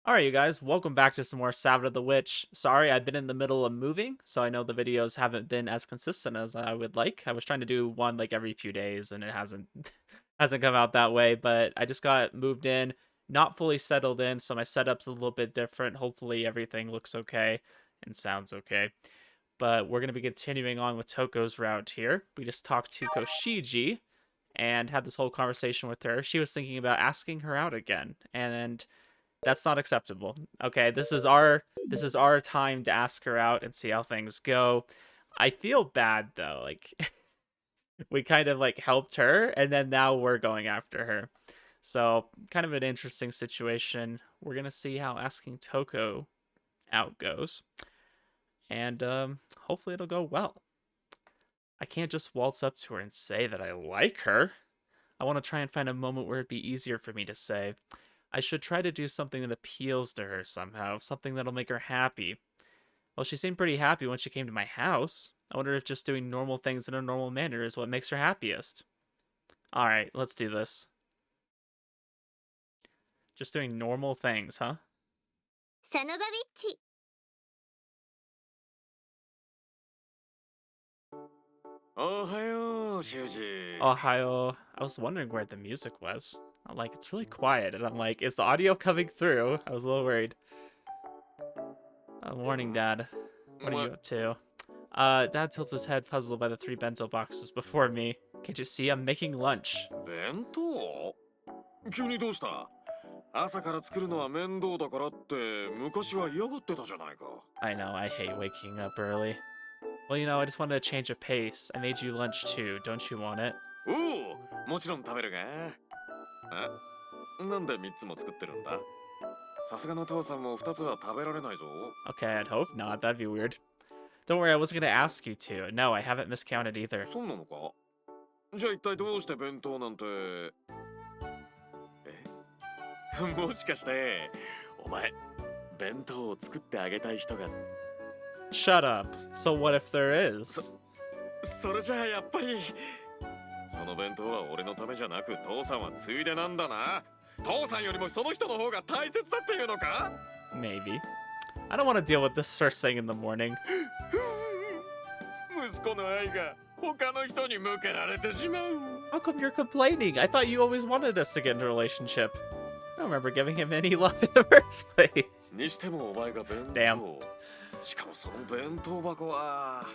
Alright, you guys, welcome back to some more Sabbath of the Witch. Sorry, I've been in the middle of moving, so I know the videos haven't been as consistent as I would like. I was trying to do one like every few days, and it hasn't hasn't come out that way. But I just got moved in, not fully settled in, so my setup's a little bit different. Hopefully, everything looks okay and sounds okay. But we're gonna be continuing on with Toko's route here. We just talked to Koshiji and had this whole conversation with her. She was thinking about asking her out again, and that's not acceptable. Okay, this is our time to ask her out and see how things go. I feel bad though. Like we kind of like helped her and then now we're going after her. So, kind of an interesting situation. We're going to see how asking Toko out goes. And hopefully it'll go well. I can't just waltz up to her and say that I like her. I want to try and find a moment where it'd be easier for me to say. I should try to do something that appeals to her somehow, something that'll make her happy. Well, she seemed pretty happy when she came to my house. I wonder if just doing normal things in a normal manner is what makes her happiest. Alright, let's do this. Just doing normal things, huh? サノバビッチ Ohayo, Shuuji. Ohio. I was wondering where the music was. I'm like, it's really quiet. And I'm like, is the audio coming through? I was a little worried. Morning, Dad. What are you up to? Dad tilts his head, puzzled by the 3 bento boxes before me. Can't you see? I'm making lunch. 弁当急にどうした？朝から作るのは面倒だからって昔は嫌がってたじゃないか。I know, I hate waking up early. Well, I just wanted to change a pace. I made you lunch too. Don't you want it? おお、もちろん食べるが。なんで3つも作ってるんだ？さすがの父さんも2つは食べられないぞ。Okay, I'd hope not. That'd be weird. Don't worry, I wasn't gonna ask you to. No, I haven't miscounted either. そうなのか？じゃあ一体どうして弁当なんて。もしかしてお前弁当を作ってあげたい人が。Shut up. So what if there is? それじゃあやっぱりその弁当は俺のためじゃなく父さんはついでなんだな。父さんよりもその人の方が大切だっていうのか？ Maybe. I don't want to deal with this first thing in the morning. 息子の愛が他の人に向けられてしまう。 How come you're complaining? I thought you always wanted us to get into a relationship. I don't remember giving him any love in the first place. にしてもお前が弁当。 Damn. しかもその弁当箱は。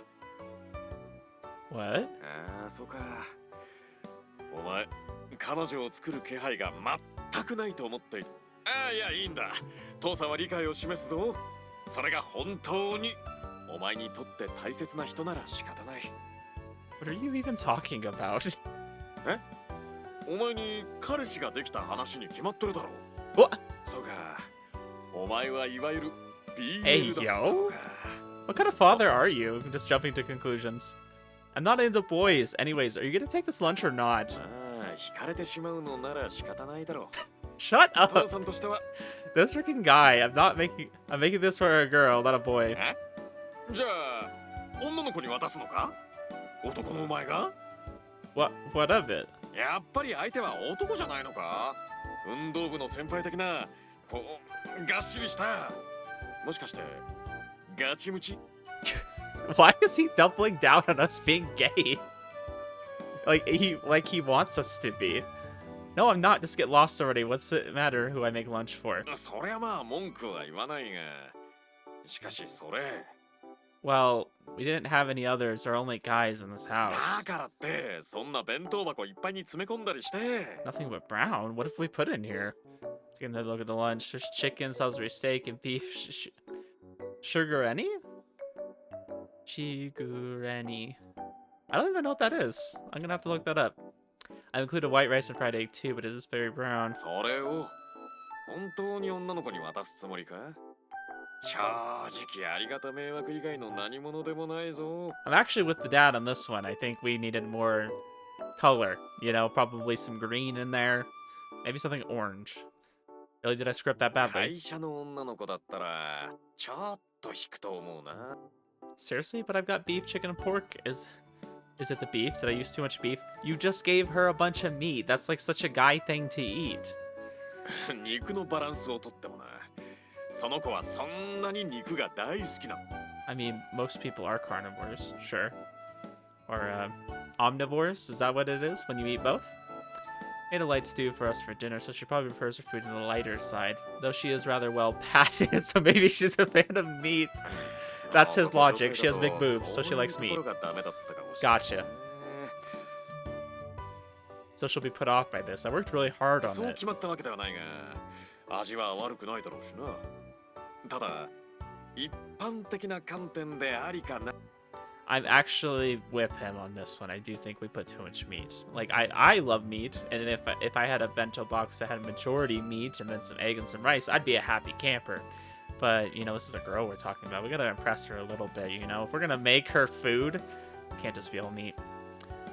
What? ああ、そうか。お前、彼女を作る気配が全くないと思っている。ああ、いや、いいんだ。父さんは理解を示すぞ。それが本当にお前にとって大切な人なら仕方ない。What are you even talking about? え？お前に彼氏ができた話に決まってるだろう。 What? そうか。お前はいわゆる Hey, BL だった yo. のか。 What kind of father are you? Just jumping to conclusions. I'm not into boys. Anyways, are you gonna take this lunch or not? ああ、惹かれてしまうのなら仕方ないだろ Shut う。父 up. さんとしては。 This freaking guy. I'm making this for a girl, not a boy. え？じゃあ女の子に渡すのか？男のお前が？ What of it? やっぱり相手は男じゃないのか？運動部の先輩的な、こうがっしりした。もしかしてガチムチ？ Why is he doubling down on us being gay? Like he wants us to be. No, I'm not. Just get lost already. What's it matter who I make lunch for? そりゃまあ文句は言わないが、しかしそれ。 Well, we didn't have any others. There are only guys in this house. だからってそんな弁当箱いっぱいに詰め込んだりして。 Nothing but brown. What if we put in here? Taking a look at the lunch. There's chicken, Salisbury steak, and beef. Sugareni? Chigureni. I don't even know what that is. I'm gonna have to look that up. I included white rice and fried egg too, but it is very brown. それを本当に女の子に渡すつもりか？正直ありがた迷惑以外の何者でもないぞ。 I'm actually with the dad on this one. I think we needed more color. Probably some green in there. Maybe something orange. Really, did I script that badly? 会社の女の子だったらちょっと引くと思うな。 Seriously? But I've got beef, chicken, and pork. Is it the beef? Did I use too much beef? You just gave her a bunch of meat. That's like such a guy thing to eat. 肉のバランスをとってもな。その子はそんなに肉が大好きなの。 I mean, most people are carnivores, sure. Or omnivores, is that what it is when you eat both? Made a light stew for us for dinner, so she probably prefers her food on the lighter side. Though she is rather well padded, so maybe she's a fan of meat. That's his logic. She has big boobs, so she likes meat. Gotcha. So she'll be put off by this. I worked really hard on そう it. 決まったわけではないが、味は悪くないだろうしな。ただ、一般的な観点でありかな。 I'm actually with him on this one. I do think we put too much meat. Like, I love meat, and if I had a bento box that had a majority meat and then some egg and some rice, I'd be a happy camper. But, you know, this is a girl we're talking about. We gotta impress her a little bit, you know? If we're gonna make her food, can't just be all meat.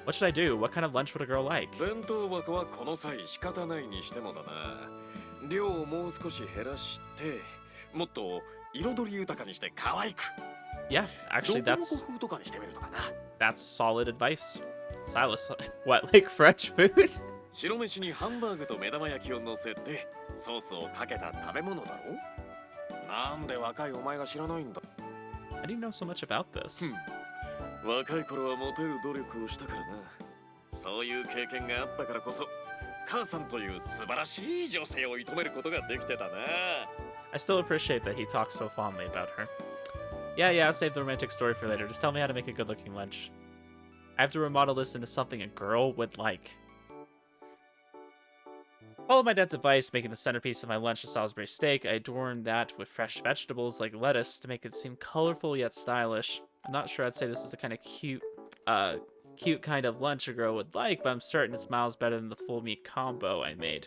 What should I do? What kind of lunch would a girl like? 弁当箱はこの際仕方ないにしてもだな。量をもう少し減らして、もっと彩り豊かにして可愛く。 Yeah, actually, that's solid advice. Silas, what, like French food? 白飯にハンバーグと目玉焼きを乗せてソースをかけた食べ物だろ。なんで若いお前が知らないんだ。 I didn't know so much about this. 若い頃はモテる努力をしたからな。そういう経験があったからこそ、母さんという素晴らしい女性を射止めることができてたな。 I still appreciate that he talks so fondly about her. Yeah, I'll save the romantic story for later. Just tell me how to make a good-looking lunch. I have to remodel this into something a girl would like. Followed my dad's advice, making the centerpiece of my lunch a Salisbury steak. I adorned that with fresh vegetables like lettuce to make it seem colorful yet stylish. I'm not sure I'd say this is the kind of cute kind of lunch a girl would like, but I'm certain it smiles better than the full meat combo I made.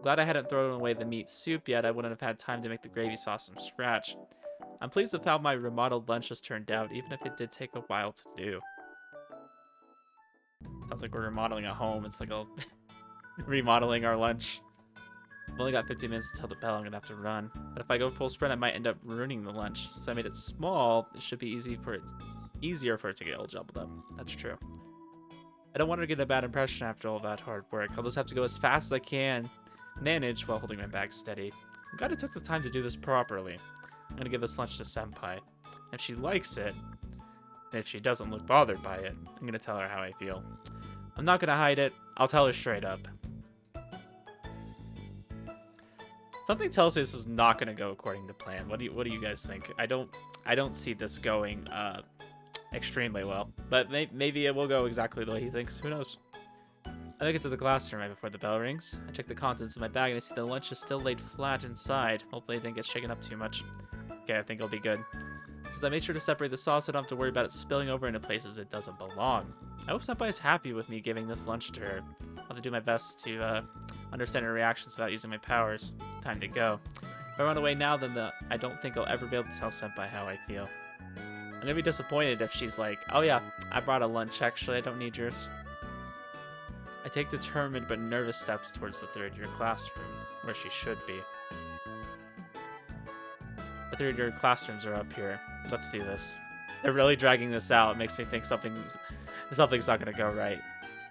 Glad I hadn't thrown away the meat soup yet. I wouldn't have had time to make the gravy sauce from scratch. I'm pleased with how my remodeled lunch has turned out, even if it did take a while to do. Sounds like we're remodeling a home. It's like a remodeling our lunch. I've only got 15 minutes until the bell. I'm gonna have to run. But if I go full sprint, I might end up ruining the lunch. Since I made it small, it should be easier for it to get all jumbled up. That's true. I don't want to get a bad impression after all that hard work. I'll just have to go as fast as I can, manage while holding my bag steady. I'm glad I took the time to do this properly. I'm gonna give this lunch to Senpai. If she likes it, and if she doesn't look bothered by it, I'm gonna tell her how I feel. I'm not gonna hide it. I'll tell her straight up. Something tells me this is not gonna go according to plan. What do you guys think? I don't see this going extremely well, but maybe it will go exactly the way he thinks. Who knows? I make it to the classroom right before the bell rings. I check the contents of my bag and I see the lunch is still laid flat inside. Hopefully it didn't get shaken up too much. Okay, I think it'll be good. Since I made sure to separate the sauce, I don't have to worry about it spilling over into places it doesn't belong. I hope Senpai is happy with me giving this lunch to her. I'll have to do my best to understand her reactions without using my powers. Time to go. If I run away now, then I don't think I'll ever be able to tell Senpai how I feel. I'm gonna be disappointed if she's like, oh yeah, I brought a lunch actually, I don't need yours. I take determined but nervous steps towards the third-year classroom, where she should be. The third-year classrooms are up here. Let's do this. They're really dragging this out. It makes me think something's not gonna go right.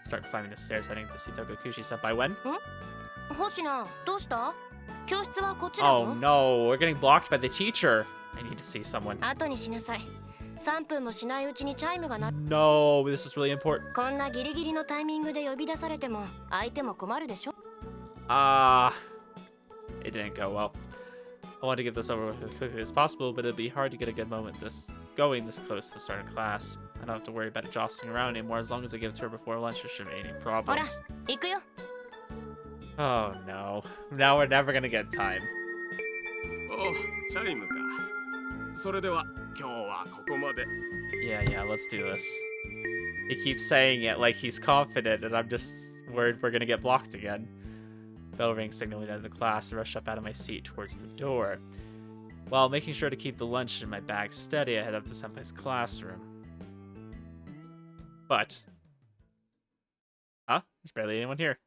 Start climbing the stairs, heading to see Tokukushi Senpai. When? Oh no, we're getting blocked by the teacher. I need to see someone. No, this is really important. It didn't go well. I want to get this over with as quickly as possible, but it'd be hard to get a good moment going this close to starting class. I don't have to worry about it jostling around anymore. As long as I give it to her before lunch, there shouldn't be any problems. Oh no. Now we're never gonna get time. Oh, チャイムか。それでは今日はここまで。Yeah, let's do this. He keeps saying it like he's confident, and I'm just worried we're gonna get blocked again. Bell ring signaling out of the class. I rush up out of my seat towards the door. While making sure to keep the lunch in my bag steady, I head up to Senpai's classroom. But... Huh? There's barely anyone here.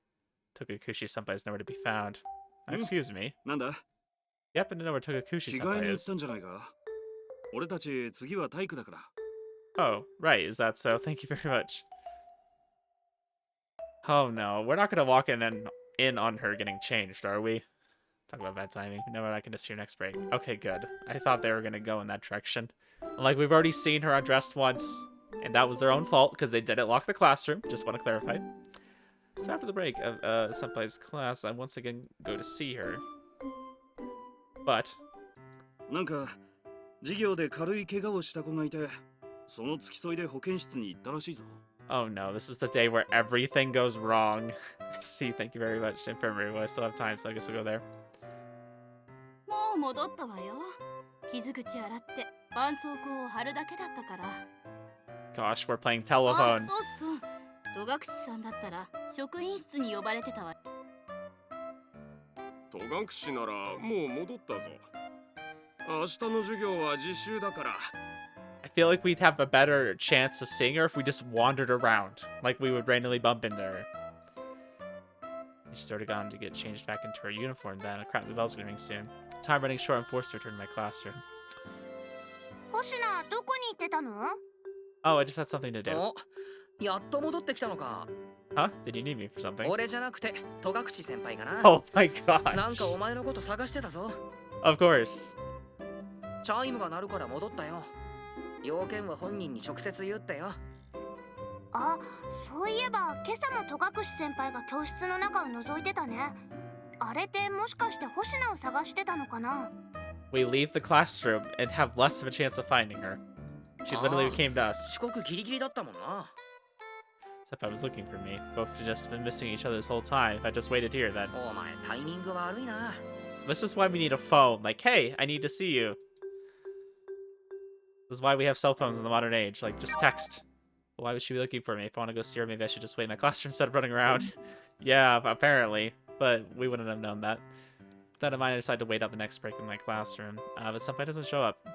Tokukushi Senpai is nowhere to be found. Excuse me. Nanda? You happen to know where Tokukushi Senpai is? Oh, right. Is that so? Thank you very much. Oh no, we're not gonna walk in on her getting changed, are we? Talk about bad timing. No, I can just hear next break. Okay, good. I thought they were gonna go in that direction. Like, we've already seen her undressed once, and that was their own fault because they didn't lock the classroom. Just want to clarify. So after the break of Senpai's class, I once again go to see her. But なんか授業で軽い怪我をした子がいて、その付き添いで保健室に行ったらしいぞ。 oh no, this is the day where everything goes wrong. See, thank you very much. Infirmary, well, I still have time, so I guess we'll go there. もう戻ったわよ。傷口洗って絆創膏を貼るだけだったから。 Gosh, we're playing あ、 telephone. そうそう。戸隠さんだったら職員室に呼ばれてたわ。戸隠ならもう戻ったぞ。明日の授業は自習だから。I feel like we'd have a better chance of seeing her if we just wandered around. Like we would randomly bump into her. She's already gone to get changed back into her uniform then. Crap, the bell's gonna ring soon. Time running short, I'm forced to return to my classroom. 星名、どこに行ってたの？ Oh, I just had something to do. お、やっと戻ってきたのか。 Huh? Did you need me for something? 俺じゃなくて戸隠先輩かな。 Oh my なんか gosh. お前のこと探してたぞ。 Of course. チャイムが鳴るから戻ったよ。要件は本人に直接言ってよ。あ、そういえば今朝も戸隠先輩が教室の中を覗いてたね。あれってもしかして星名を探してたのかな？ We leave the classroom and have less of a chance of finding her. She literally came to us. 遅刻ギリギリだったもんな。 Except I was looking for me. Both have just been missing each other this whole time. If I just waited here, then. お前タイミング悪いな。 This is why we need a phone. Like, hey, I need to see you. This is why we have cell phones in the modern age. Like, just text. Why would she be looking for me? If I want to go see her, maybe I should just wait in my classroom instead of running around. Yeah, apparently. But we wouldn't have known that. With that in mind, I decided to wait out the next break in my classroom. But Senpai doesn't show up.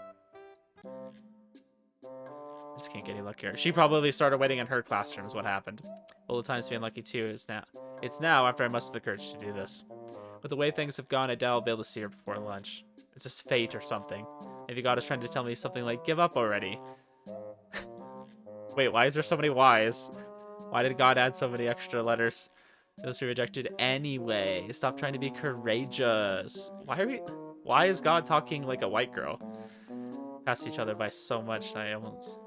I just can't get any luckier. She probably started waiting in her classroom is what happened. All the times to be unlucky too is now. It's now after I mustered the courage to do this. With the way things have gone, I doubt I'll be able to see her before lunch. It's just fate or something. Maybe God is trying to tell me something like, give up already. Wait, why is there so many Y's? Why did God add so many extra letters? Those who rejected anyway. Stop trying to be courageous. Why is God talking like a white girl? Pass each other by so much that I almost,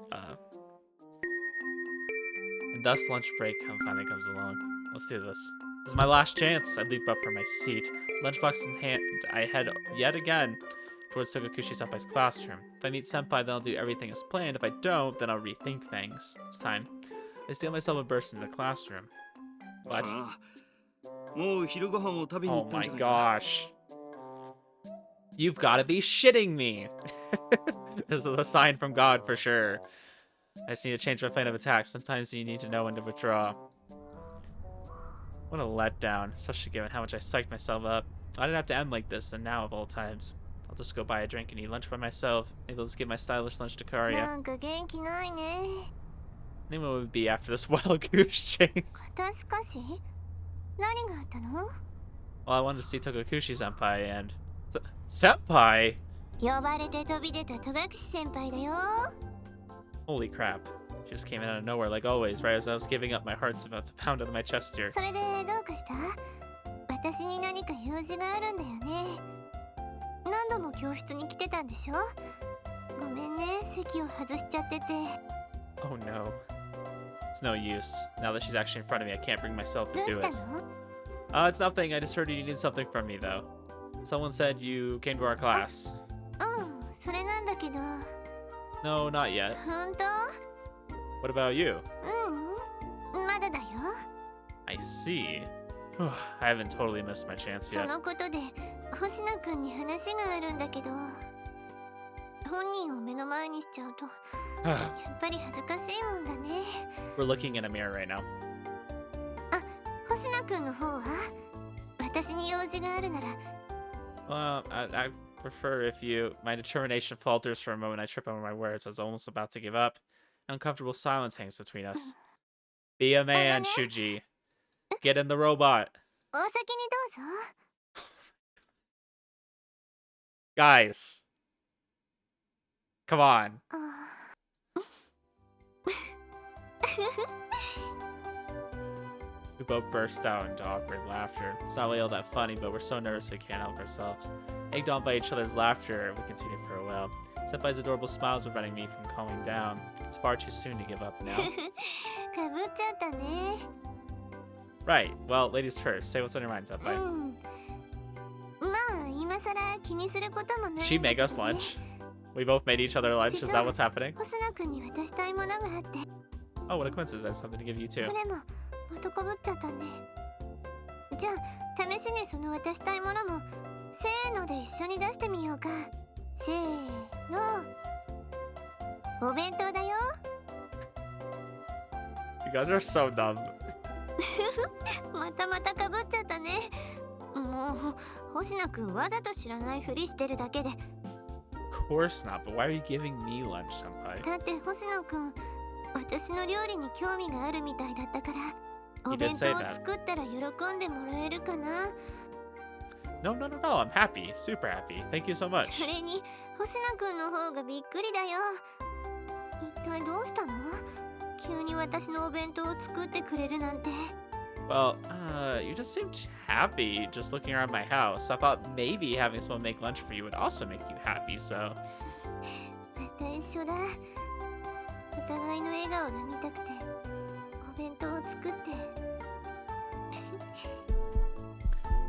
And thus lunch break finally comes along. Let's do this. This is my last chance. I leap up from my seat. Lunchbox in hand, I head yet again towards Togakushi-senpai's classroom. If I meet Senpai, then I'll do everything as planned. If I don't, then I'll rethink things. It's time. I steal myself and burst into the classroom. What? ああ、もう昼ご飯を食べに行 Oh ったん my じゃないか。 gosh. You've got to be shitting me. This is a sign from God for sure. I just need to change my plan of attack. Sometimes you need to know when to withdraw. What a letdown, especially given how much I psyched myself up. I didn't have to end like this, and now of all times. I'll just go buy a drink and eat lunch by myself. Maybe I'll just give my stylish lunch to な Karia. んか元気ないね。 Name what would be after this wild goose chase. 肩すかし？何があったの？ Well, I wanted to see Togakushi-senpai and... Senpai? 呼ばれて飛び出た戸隠先輩だよ。 Holy crap. She just came in out of nowhere like always, right as I was giving up. My heart's about to pound out of my chest here. それでどうかした？私に何か用事があるんだよね。何度も教室に来てたんでしょ？ごめんね、席を外しちゃってて。 Oh no. It's no use. Now that she's actually in front of me, I can't bring myself to どう do した it. の？ It's nothing. I just heard you needed something from me, though. Someone said you came to our class. うん、それなんだけど。 No, not yet. 本当？ What about you? うん、まだだよ。 I see. I haven't totally missed my chance そ yet. のことで星野くんに話があるんだけど、本人を目の前にしちゃうとやっぱり恥ずかしいもんだね。 We're looking in a mirror right now. あ、星野くんの方は私に用事があるなら。 Well, I prefer if you... My determination falters for a moment. I trip over my words. I was almost about to give up. Uncomfortable silence hangs between us. Be a man, Shuuji. Get in the robot. お先にどうぞ。 Guys. Come on. あ We both burst out into awkward laughter. It's not really all that funny, but we're so nervous we can't help ourselves. Egged on by each other's laughter, we continue for a while. Senpai's adorable smiles preventing me from calming down. It's far too soon to give up now. かぶっちゃったね。 Right, well, ladies first. Say what's on your mind, Senpai. まあ今さら気にすることもないんだ She け make ど us ね lunch. We both made each other lunch. Is that what's happening? 星野くんに渡したいものがあって、 Oh, what a coincidence. I have something to give you こ too. れもまたかぶっちゃったね。じゃあ試しにその渡したいものもせーので一緒に出してみようか。せーの。お弁当だよ。 You guys are so dumb. またかぶっちゃったね。もう星野くんわざと知らないふりしてるだけで。 Of course not, but why are you giving me lunch, Senpai? だって星野くん私の料理に興味があるみたいだったから、 He お did 弁 say 当を that. 作ったら喜んでもらえるかな。 No, no, no, no. I'm happy. Super happy. Thank you so much. それに星野くんの方がびっくりだよ。一体どうしたの？急に私のお弁当を作ってくれるなんて。 Well, you just seemed happy just looking around my house. I thought maybe having someone make lunch for you would also make you happy, so... また一緒だ。お互いの笑顔が見たくてお弁当を作って。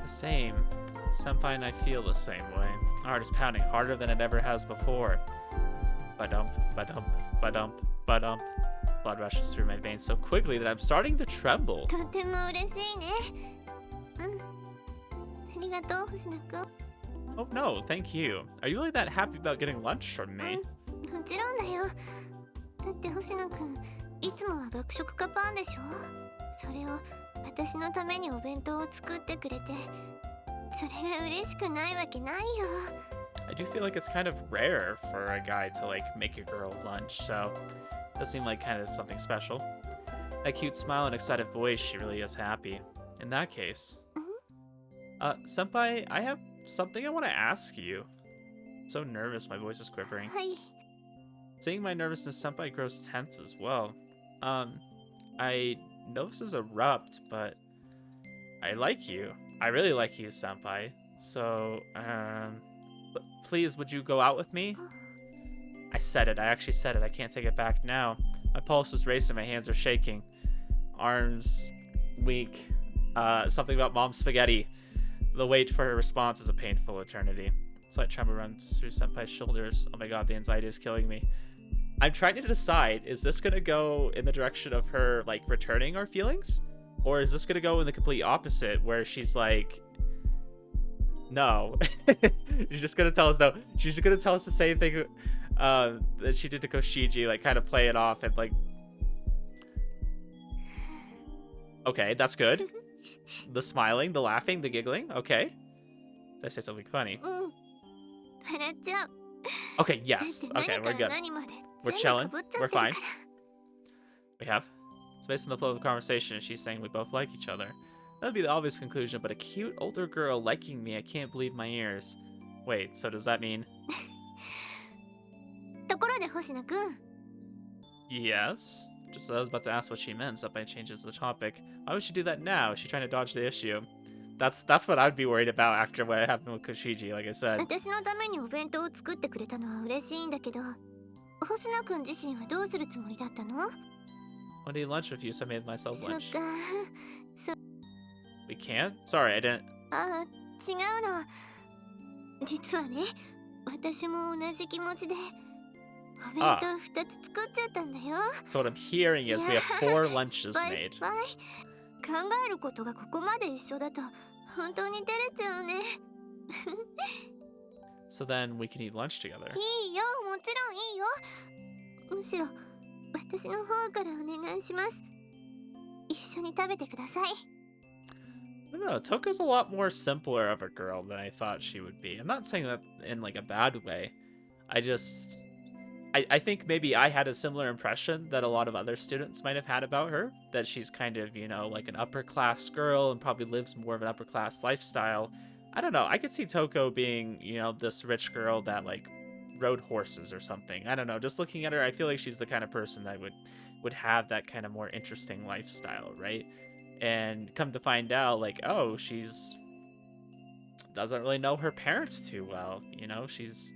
The same. Senpai and I feel the same way. My heart is pounding harder than it ever has before. Ba-dump, ba-dump, ba-dump, ba-dump. Blood rushes through my veins so quickly that I'm starting to tremble. とても嬉しいね。ありがとう星野くん。 Oh no, thank you. Are you really that happy about getting lunch from me? もちろんだよ。だって星野くんいつもは学食かパンでしょ。それを私のためにお弁当を作ってくれて、それが嬉しくないわけないよ。 I do feel like it's kind of rare for a guy to like make a girl lunch, so it does seem like kind of something special. That cute smile and excited voice, she really is happy. In that case, Senpai, I have something I want to ask you. I'm so nervous, my voice is quivering. はい。 Seeing my nervousness, Senpai grows tense as well. I know this is abrupt, but I like you. I really like you, Senpai. So, please, would you go out with me? I said it. I actually said it. I can't take it back now. My pulse is racing. My hands are shaking. Arms weak. Something about mom's spaghetti. The wait for her response is a painful eternity. Slight tremor runs through Senpai's shoulders. Oh my god, the anxiety is killing me. I'm trying to decide, is this gonna go in the direction of her, like, returning our feelings? Or is this gonna go in the complete opposite, where she's like, no. She's just gonna tell us no. She's just gonna tell us the same thing that she did to Koshiji, like, kind of play it off and, like... Okay, that's good. The smiling, the laughing, the giggling, okay. Did I say something funny? 笑っちゃう。 Okay, だって yes. 何 Okay, か we're ら good. 何まで We're 全部 chilling. かぶっちゃ We're ってる fine. から。 We have. So based on the flow of the conversation, she's saying we both like each other. That would be the obvious conclusion, but a cute older girl liking me, I can't believe my ears. Wait, so does that mean... ところで星野くん。 Yes? Just as I was about to ask what she meant, Senpai changes the topic. Why would she do that now? Is she trying to dodge the issue? That's what I'd be worried about after what happened with Koshiji, like I said. 私のためにお弁当を作ってくれたのは嬉しいんだけど、星野くん自身はどうするつもりだったの？ I need lunch with you, so I made myself そっ lunch. か。 We can't? Sorry, I didn't... ああ、違うの。実はね、私も同じ気持ちで、お弁当2つ作っちゃったんだよ。 So what I'm hearing is we have 4 lunches スパイ made. スパイ。考えることがここまで一緒だと、本当に照れちゃうね。 So then we can eat lunch together. いいよ、もちろんいいよ。むしろ、私の方からお願いします。一緒に食べてください。 I don't know, Toko's a lot more simpler of a girl than I thought she would be. I'm not saying that in like a bad way. I think maybe I had a similar impression that a lot of other students might have had about her. That she's kind of, you know, like an upper class girl and probably lives more of an upper class lifestyle. I don't know, I could see Touko being, you know, this rich girl that like rode horses or something. I don't know, just looking at her, I feel like she's the kind of person that would have that kind of more interesting lifestyle, right? and come to find out, like, oh, she's doesn't really know her parents too well. You know, she's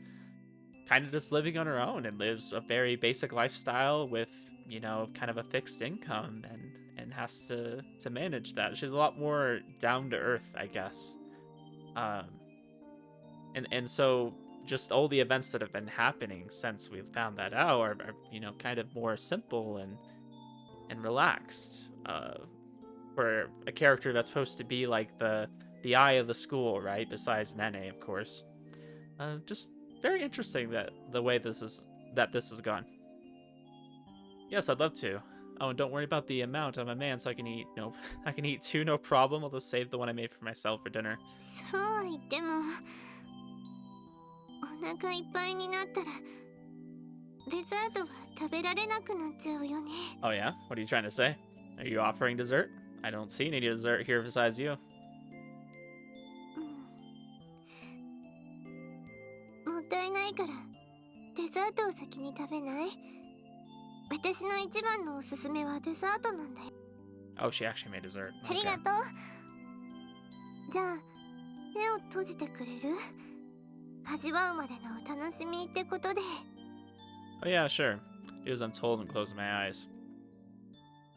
kind of just living on her own and lives a very basic lifestyle with, you know, kind of a fixed income, and has to manage that. She's a lot more down to earth, I guess. Um, and so just all the events that have been happening since we've found that out are you know, kind of more simple and relaxed. For a character that's supposed to be like the eye of the school, right? Besides Nene, of course. Just very interesting that the way this is gone. Yes, I'd love to. Oh, and don't worry about the amount. I'm a man, so I can eat I can eat two, no problem. I'll just save the one I made for myself for dinner. そうは言ってもお腹いっぱいになったらデザートが食べられなくなっちゃうよね。 Oh yeah? What are you trying to say? Are you offering dessert? I don't see any dessert here besides you. もったいないからデザートを先に食べない？私の一番のおすすめはデザートなんだよ。 Oh, she actually made dessert. あり Okay. がとう。じゃあ目を閉じてくれる？味わうまでのお楽しみってことで。 Oh yeah, sure. Do as I'm told and close my eyes.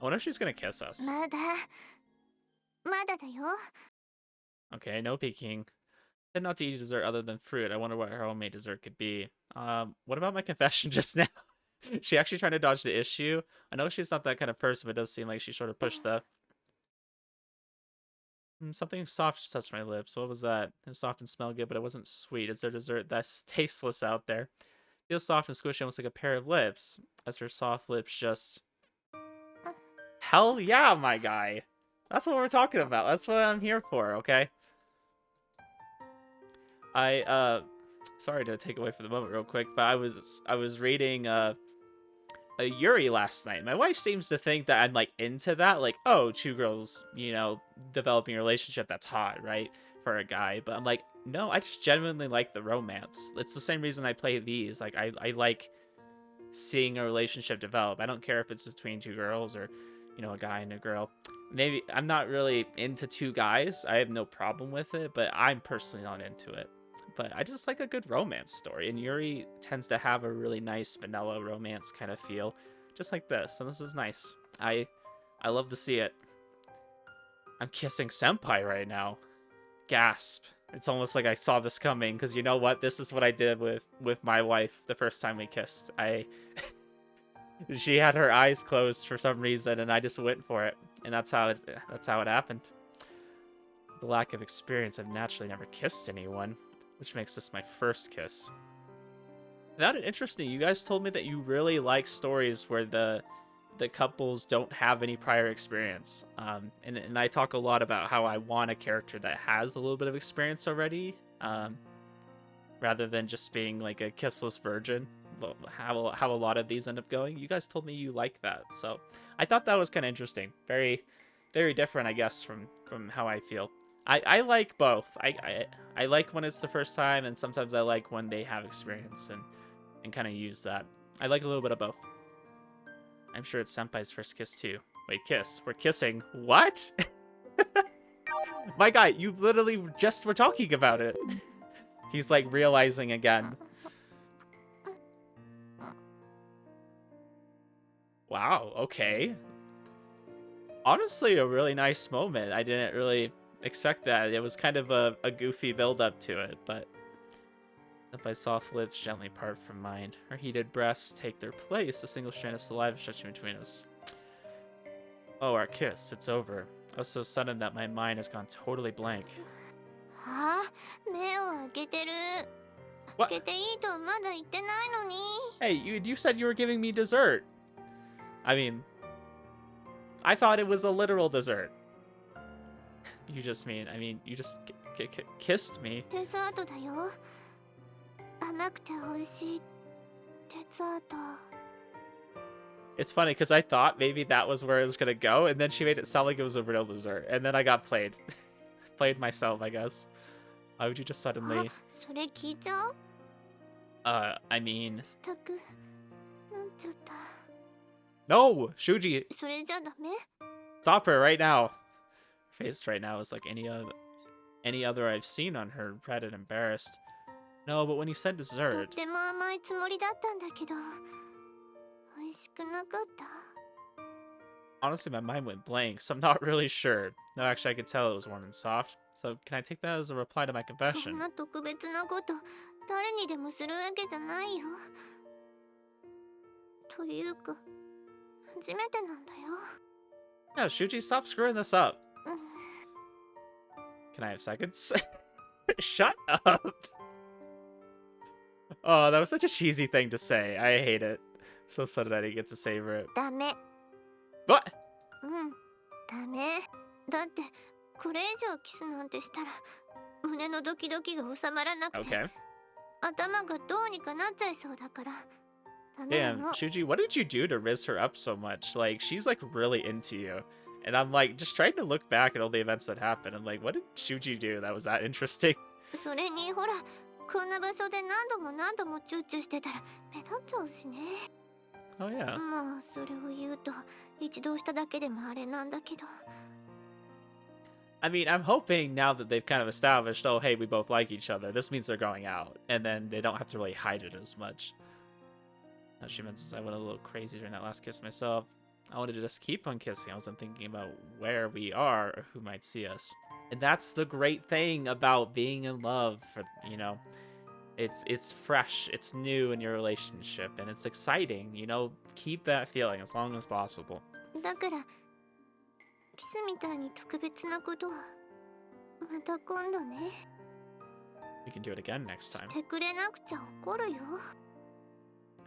I wonder if she's gonna kiss us. まだだよ。 Okay, no peeking. Said not to eat dessert other than fruit. I wonder what her homemade dessert could be. What about my confession just now? She actually trying to dodge the issue? I know she's not that kind of person, but it does seem like she sort of pushed the... something soft just touched my lips. What was that? It was soft and smelled good, but it wasn't sweet. Is there dessert that's tasteless out there? Feels soft and squishy, almost like a pair of lips. As her soft lips just... Hell yeah, my guy! That's what we're talking about. That's what I'm here for, okay? Sorry to take away from the moment real quick, but I was reading a Yuri last night. My wife seems to think that I'm like into that, like, oh, two girls, you know, developing a relationship, that's hot, right, for a guy. But I'm like, no, I just genuinely like the romance. It's the same reason I play these. Like, I like seeing a relationship develop. I don't care if it's between two girls or, you know, a guy and a girl. Maybe I'm not really into two guys. I have no problem with it, but I'm personally not into it. But I just like a good romance story, and Yuri tends to have a really nice vanilla romance kind of feel, just like this, and this is nice. I love to see it. I'm kissing Senpai right now. Gasp. It's almost like I saw this coming, because you know what? This is what I did with my wife the first time we kissed. She had her eyes closed for some reason, and I just went for it, and that's how it happened. The lack of experience, I've naturally never kissed anyone, which makes this my first kiss. That is interesting. You guys told me that you really like stories where the couples don't have any prior experience. And I talk a lot about how I want a character that has a little bit of experience already, rather than just being like a kissless virgin. How a lot of these end up going. You guys told me you like that, so I thought that was kind of interesting. Very, very different, I guess, from how I feel. I like both. I like when it's the first time, and sometimes I like when they have experience and kind of use that. I like a little bit of both. I'm sure it's Senpai's first kiss too. Wait, kiss? We're kissing? What? My guy, you literally just were talking about it. He's like realizing again. Wow, okay. Honestly, a really nice moment. I didn't really expect that. It was kind of a goofy build-up to it, but Senpai's soft lips gently part from mine. Her heated breaths take their place, a single strand of saliva stretching between us. Oh, our kiss, it's over. It was so sudden that my mind has gone totally blank. はあ、目を開けてる。 What? 開けていいとまだ言ってないのに。 Hey, you said you were giving me dessert. I mean, I thought it was a literal dessert. You just kissed me. デザートだよ。甘くて美味しいデザート。 It's funny because I thought maybe that was where it was gonna go, and then she made it sound like it was a real dessert, and then I got played. Played myself, I guess. Why would you just あ、 suddenly... それ聞いちゃう？ I mean... したくなっちゃった。 No! Shuuji, それじゃダメ？ stop her right now. face right now is like any other I've seen on her, red and embarrassed. No, but when you said とっ dessert, ても甘いつもりだったんだけど美味しくなかった。 honestly, my mind went blank, so I'm not really sure. No, actually, I could tell it was warm and soft. So can I take that as a reply to my こん confession? な特別なこと誰にでもするわけじゃないよ。というか初めてなんだよ。 No, Shuji, stop screwing this up. うん Can I have seconds? Shut up. Oh, that was such a cheesy thing to say. I hate it. So sad that he gets to savor it. ダメ。 What? うんダメ。だってこれ以上キスなんてしたら胸のドキドキが収まらなくて Okay. 頭がどうにかなっちゃいそうだからダメな Damn, の。 Shuji, what did you do to riz her up so much? Like, she's like really into you. And I'm like, just trying to look back at all the events that happened. And like, what did Shuji do that was that interesting? それにほらこんな場所で何度もチューチューしてたら目立っちゃうしね。 Oh, yeah. まあそれを言うと一度しただけでもあれなんだけど I mean, I'm hoping now that they've kind of established, oh, hey, we both like each other, this means they're going out. And then they don't have to really hide it as much. As she mentions, I went a little crazy during that last kiss myself. I wanted to just keep on kissing. I wasn't thinking about where we are or who might see us. And that's the great thing about being in love. For, you know, it's fresh, it's new in your relationship, and it's exciting. You know, keep that feeling as long as possible. だからキスみたいに特別なことはまた今度ね We can do it again next し time. てくれなくちゃ怒るよ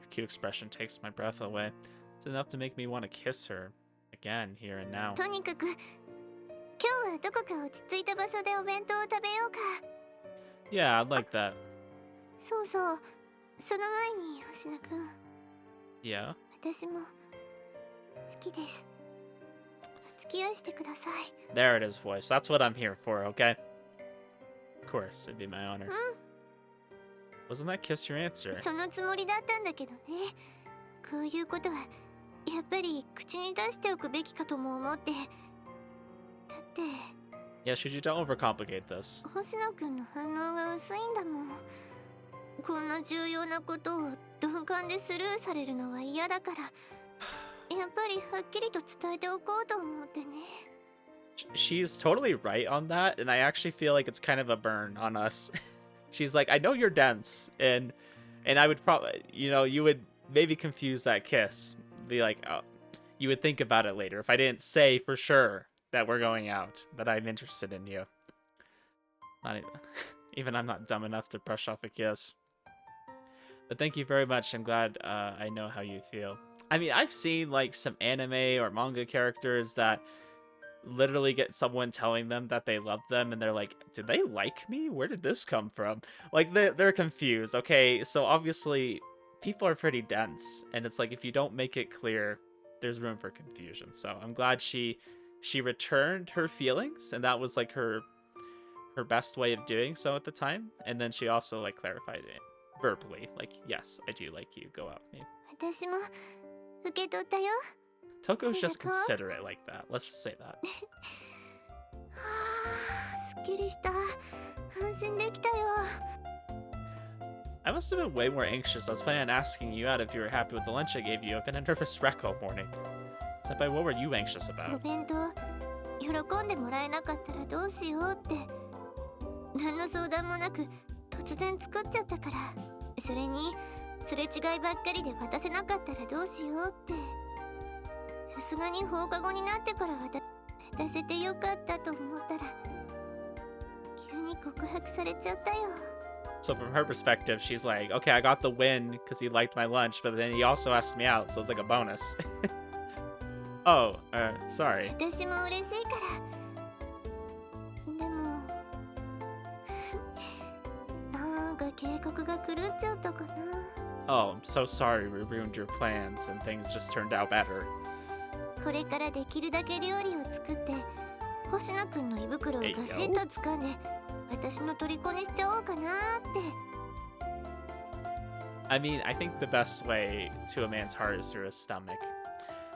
Her cute expression takes my breath away. It's enough to make me want to kiss her again here and now. とにかく今日はどこか落ち着いた場所でお弁当を食べようか Yeah, I'd like that. そうそうその前に星野くん Yeah. 私も好きですお付き合いしてください There it is, voice. That's what I'm here for, okay? Of course, it'd be my honor. Wasn't that kiss your answer? そのつもりだったんだけどねこういうことはやっぱり口に出しておくべきかとも思ってだって Yeah, should you don't overcomplicate this? 星野くんの反応が薄いんだもんこんな重要なことを鈍感でスルーされるのは嫌だからやっぱりはっきりと伝えておこうと思ってね She's totally right on that, and I actually feel like it's kind of a burn on us. She's like, I know you're dense, and I would probably, you know, you would maybe confuse that kiss. Be like, oh, you would think about it later if I didn't say for sure that we're going out, that I'm interested in you. Not even I'm not dumb enough to brush off a kiss. But thank you very much. I'm glad I know how you feel. I mean, I've seen like some anime or manga characters that literally get someone telling them that they love them and they're like, did they like me? Where did this come from? Like they're confused. Okay, so obviously people are pretty dense, and it's like if you don't make it clear, there's room for confusion. So I'm glad she returned her feelings, and that was like her best way of doing so at the time. And then she also like clarified it verbally, like, yes, I do like you, go out with me. 私も受け取ったよ Toko's just considerate like that. Let's just say that. はあすっきりした安心できたよ I must have been way more anxious. I was planning on asking you out if you were happy with the lunch I gave you. I've been a nervous wreck all morning. Senpai, what were you anxious お about? 弁当喜んでもらえなかったらどうしようって何の相談もなく突然作っちゃったからそれにすれ違いばっかりで渡せなかったらどうしようってさすがに放課後になってから渡せてよかったと思ったら急に告白されちゃったよ So from her perspective, she's like, okay, I got the win because he liked my lunch, but then he also asked me out, so it's like a bonus. Oh, sorry. 私も嬉しいからでもなんか計画が狂っちゃったかな Oh, I'm so sorry we ruined your plans and things just turned out better. これからできるだけ料理を作って星野くんの胃袋をガシッと掴んで私の虜にしちゃおうかなって I mean, I think the best way to a man's heart is through his stomach.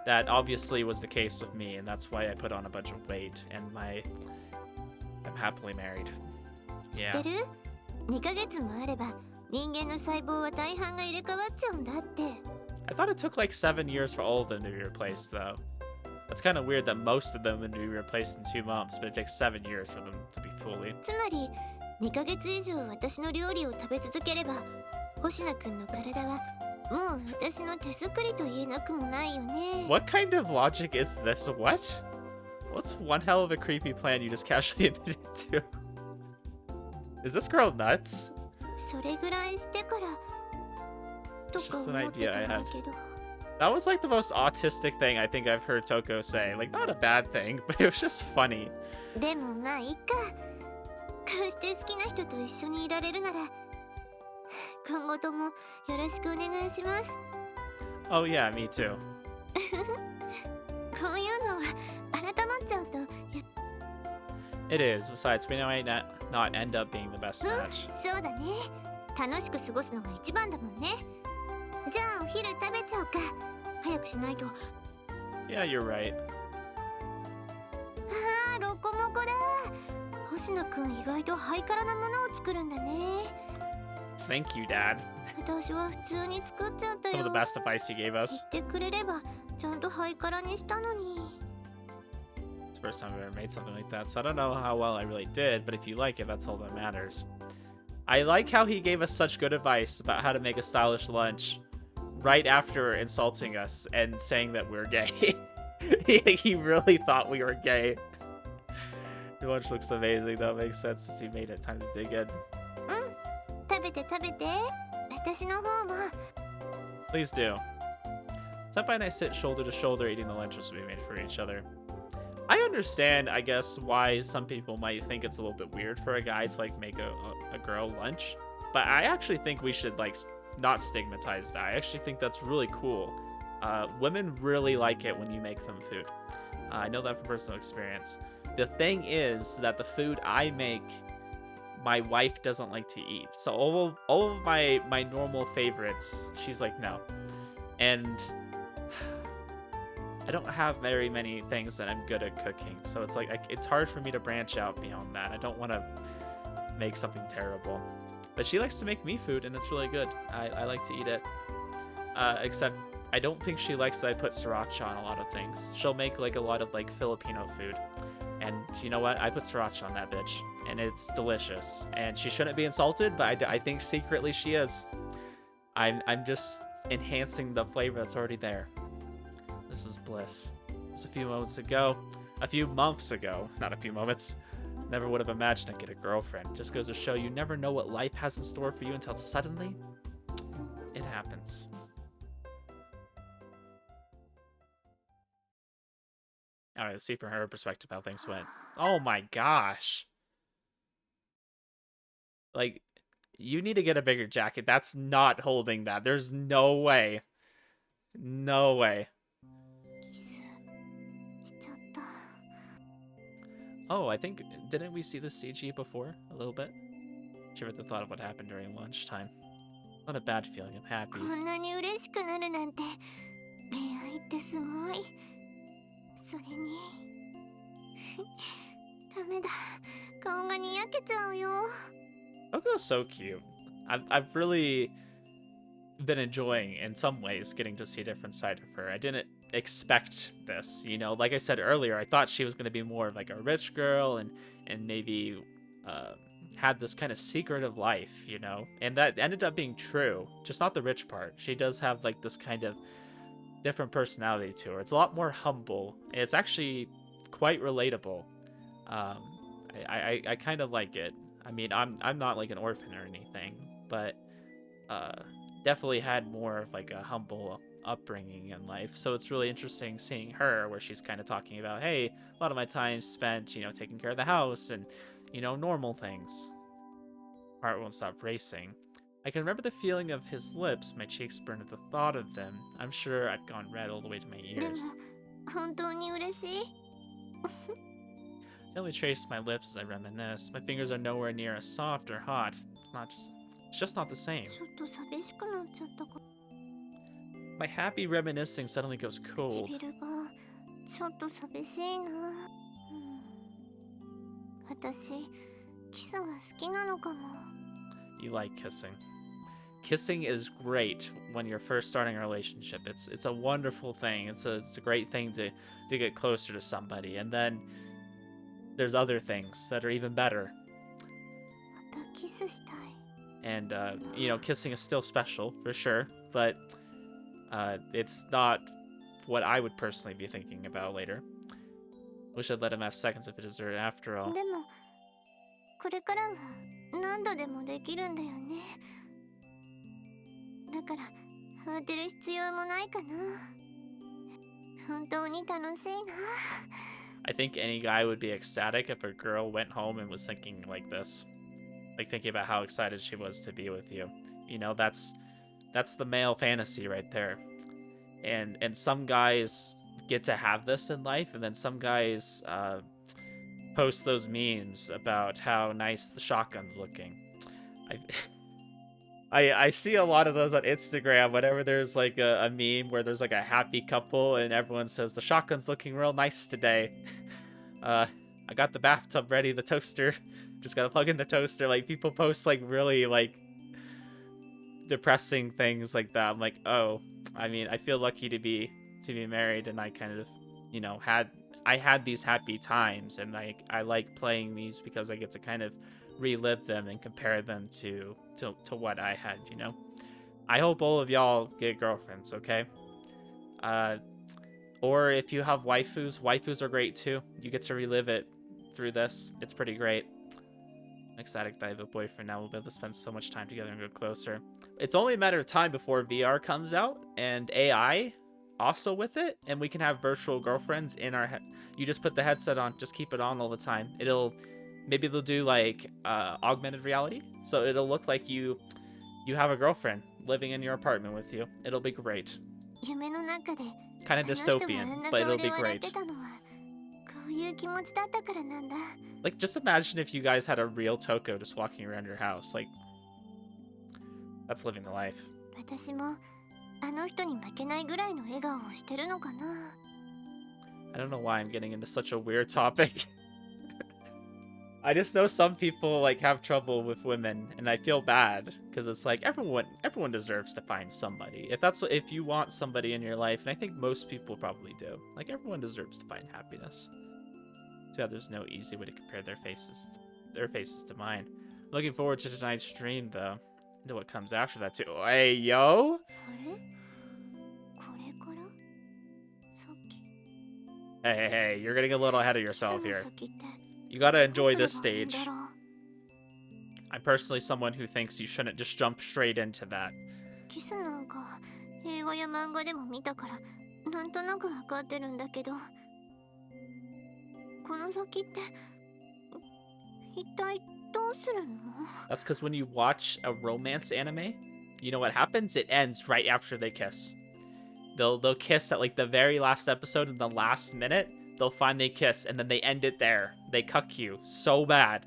That obviously was the case with me, and that's why I put on a bunch of weight, and I'm happily married. 知 Yeah. ってる ?2 ヶ月もあれば人間の細胞は大半が入れ替わっちゃうんだって。 I thought it took like 7 years for all of them to be replaced, though. That's kind of weird that most of them would be replaced in 2 months, but it takes 7 years for them to be fully. つまり2ヶ月以上私の料理を食べ続ければ星名くんの体はもう私の手作りと言えなくもないよね。 What kind of logic is this? What? What's one hell of a creepy plan you just casually admitted to? Is this girl nuts? それぐらいしてからと It's か just an 思って idea た I んだ had. けど。 That was like the most autistic thing I think I've heard Touko say. Like, not a bad thing, but it was just funny. でもまあいいか。こうして好きな人と一緒にいられるなら今後ともよろしくお願いします。 Oh yeah, me too. こういうのは改まっちゃうと It is. Besides, we might not end up being the best match. そうだね。楽しく過ごすのが一番だもんね。じゃあお昼食べちゃおうか。早くしないと。 Yeah, you're right. あー、ロコモコだ。星野くん意外とハイカラなものを作るんだね。 Thank you, Dad. 私は普通に作っちゃった Some よ。 of the best advice he gave 言 us. ってくれればちゃんとハイカラにしたのに。 It's the first time I've ever made something like that, so I don't know how well I really did, but if you like it, that's all that matters. I like how he gave us such good advice about how to make a stylish lunch right after insulting us and saying that we're gay. he really thought we were gay. Your lunch looks amazing. That makes sense since he made it. Time to dig in. 食べて食べて。私の方も。 Please do. Senpai and I sit shoulder to shoulder eating the lunches we made for each other. I understand, I guess, why some people might think it's a little bit weird for a guy to like make a girl lunch, but I actually think we should like not stigmatize that. I actually think that's really cool. Women really like it when you make them food. I know that from personal experience. The thing is that the food I make, my wife doesn't like to eat. So all of my normal favorites, she's like, no. And I don't have very many things that I'm good at cooking. So it's like, it's hard for me to branch out beyond that. I don't want to make something terrible. But she likes to make me food, and it's really good. I like to eat it. Except I don't think she likes that I put sriracha on a lot of things. She'll make like a lot of like Filipino food. And you know what? I put sriracha on that bitch, and it's delicious. And she shouldn't be insulted, but I think secretly she is. I'm just enhancing the flavor that's already there. This is bliss. Just a few months ago, not a few moments, never would have imagined I'd get a girlfriend. Just goes to show you never know what life has in store for you until suddenly it happens. Alright, let's see from her perspective how things went. Oh my gosh. Like, you need to get a bigger jacket. That's not holding that. There's no way. No way. キスしちゃった。 Oh, I think, didn't we see the CG before? A little bit? Shiver at the thought of what happened during lunchtime. Not a bad feeling, I'm happy. こんなに嬉しくなるなんて恋愛ってすごい。それにダメだ。顔がにやけちゃうよ。 Toko's so cute. I've really been enjoying, in some ways, getting to see a different side of her. I didn't expect this, you know. Like I said earlier, I thought she was going to be more of like a rich girl and maybe had this kind of secretive life, you know. And that ended up being true, just not the rich part. She does have like this kind of different personality to her. It's a lot more humble. It's actually quite relatable. I kind of like it. I mean, I'm not like an orphan or anything, but definitely had more of like a humble upbringing in life. So it's really interesting seeing her where she's kind of talking about, hey, a lot of my time spent, you know, taking care of the house and, you know, normal things. Heart won't stop racing. I can remember the feeling of his lips. My cheeks burned at the thought of them. I'm sure I've gone red all the way to my でも ears. 本当に嬉しい。 I only trace my lips as I reminisce. My fingers are nowhere near as soft or hot. It's just not the same. ちょっと寂しくなっちゃったか。My happy reminiscing suddenly goes cold. 唇がちょっと寂しいな。私キスが好きなのかも。 You like kissing. Kissing is great when you're first starting a relationship. It's a wonderful thing. It's a great thing to get closer to somebody. And then there's other things that are even better. またキスしたい。 And you know, kissing is still special for sure, but it's not what I would personally be thinking about later. Wish I'd let him have seconds if it is after all. でもこれからは何度でもできるんだよね。だから慌てる必要もないかな。本当に楽しいな。 I think any guy would be ecstatic if a girl went home and was thinking like this. Like thinking about how excited she was to be with you. You know, that's the male fantasy right there. And some guys get to have this in life, and then some guys post those memes about how nice the shotgun's looking. I see a lot of those on Instagram whenever there's like a meme where there's like a happy couple and everyone says the shotgun's looking real nice today. I got the bathtub ready, the toaster. Just gotta plug in the toaster. Like people post like really like depressing things like that. I'm like, oh, I mean, I feel lucky to be married, and I kind of, you know, had these happy times, and I like playing these because I get to kind of relive them and compare them to what I had, you know. I hope all of y'all get girlfriends, okay? Or if you have waifus are great too. You get to relive it through this. It's pretty great. I'm ecstatic that I have a boyfriend now. We'll be able to spend so much time together and go closer. It's only a matter of time before VR comes out and AI also with it, and we can have virtual girlfriends in our head. You just put the headset on, just keep it on all the time. Maybe they'll do like augmented reality, so it'll look like you have a girlfriend living in your apartment with you. It'll be great. 夢の中で Kind of あの人があん dystopian, な but 顔 it'll で be 笑っ great. てたのはこういう気持ちだったからなんだ。 Like, just imagine if you guys had a real Touko just walking around your house. Like, that's living the life. 私もあの人に負けないぐらいの笑顔をしてるのかな。 I don't know why I'm getting into such a weird topic. I just know some people like have trouble with women, and I feel bad because it's like everyone deserves to find somebody. If you want somebody in your life, and I think most people probably do, like everyone deserves to find happiness. Too bad there's no easy way to compare their faces to mine. Looking forward to tonight's stream though, and to what comes after that too. Hey yo! あれこれからさっき Hey, you're getting a little ahead of yourself キスの here. 先って You gotta ど enjoy う this すればいいん stage. だろう。 I'm personally someone who thinks you shouldn't just jump straight into that. キスなんか映画や漫画でも見たからなんとなくわかってるんだけど、この先って一体どうするの？ That's because when you watch a romance anime, you know what happens? It ends right after they kiss. They'll kiss at like the very last episode, in the last minute, they'll finally kiss, and then they end it there. They cuck you so bad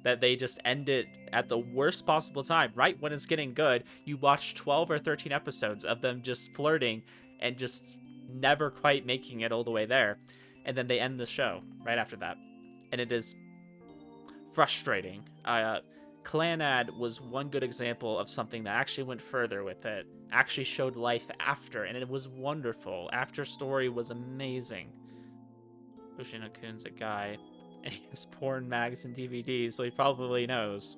that they just end it at the worst possible time, right when it's getting good. You watch 12 or 13 episodes of them just flirting and just never quite making it all the way there. And then they end the show right after that. And it is frustrating. Clanad was one good example of something that actually went further with it, actually showed life after, and it was wonderful. After story was amazing. Yoshino-kun's a guy, and he has porn mags and DVDs, so he probably knows.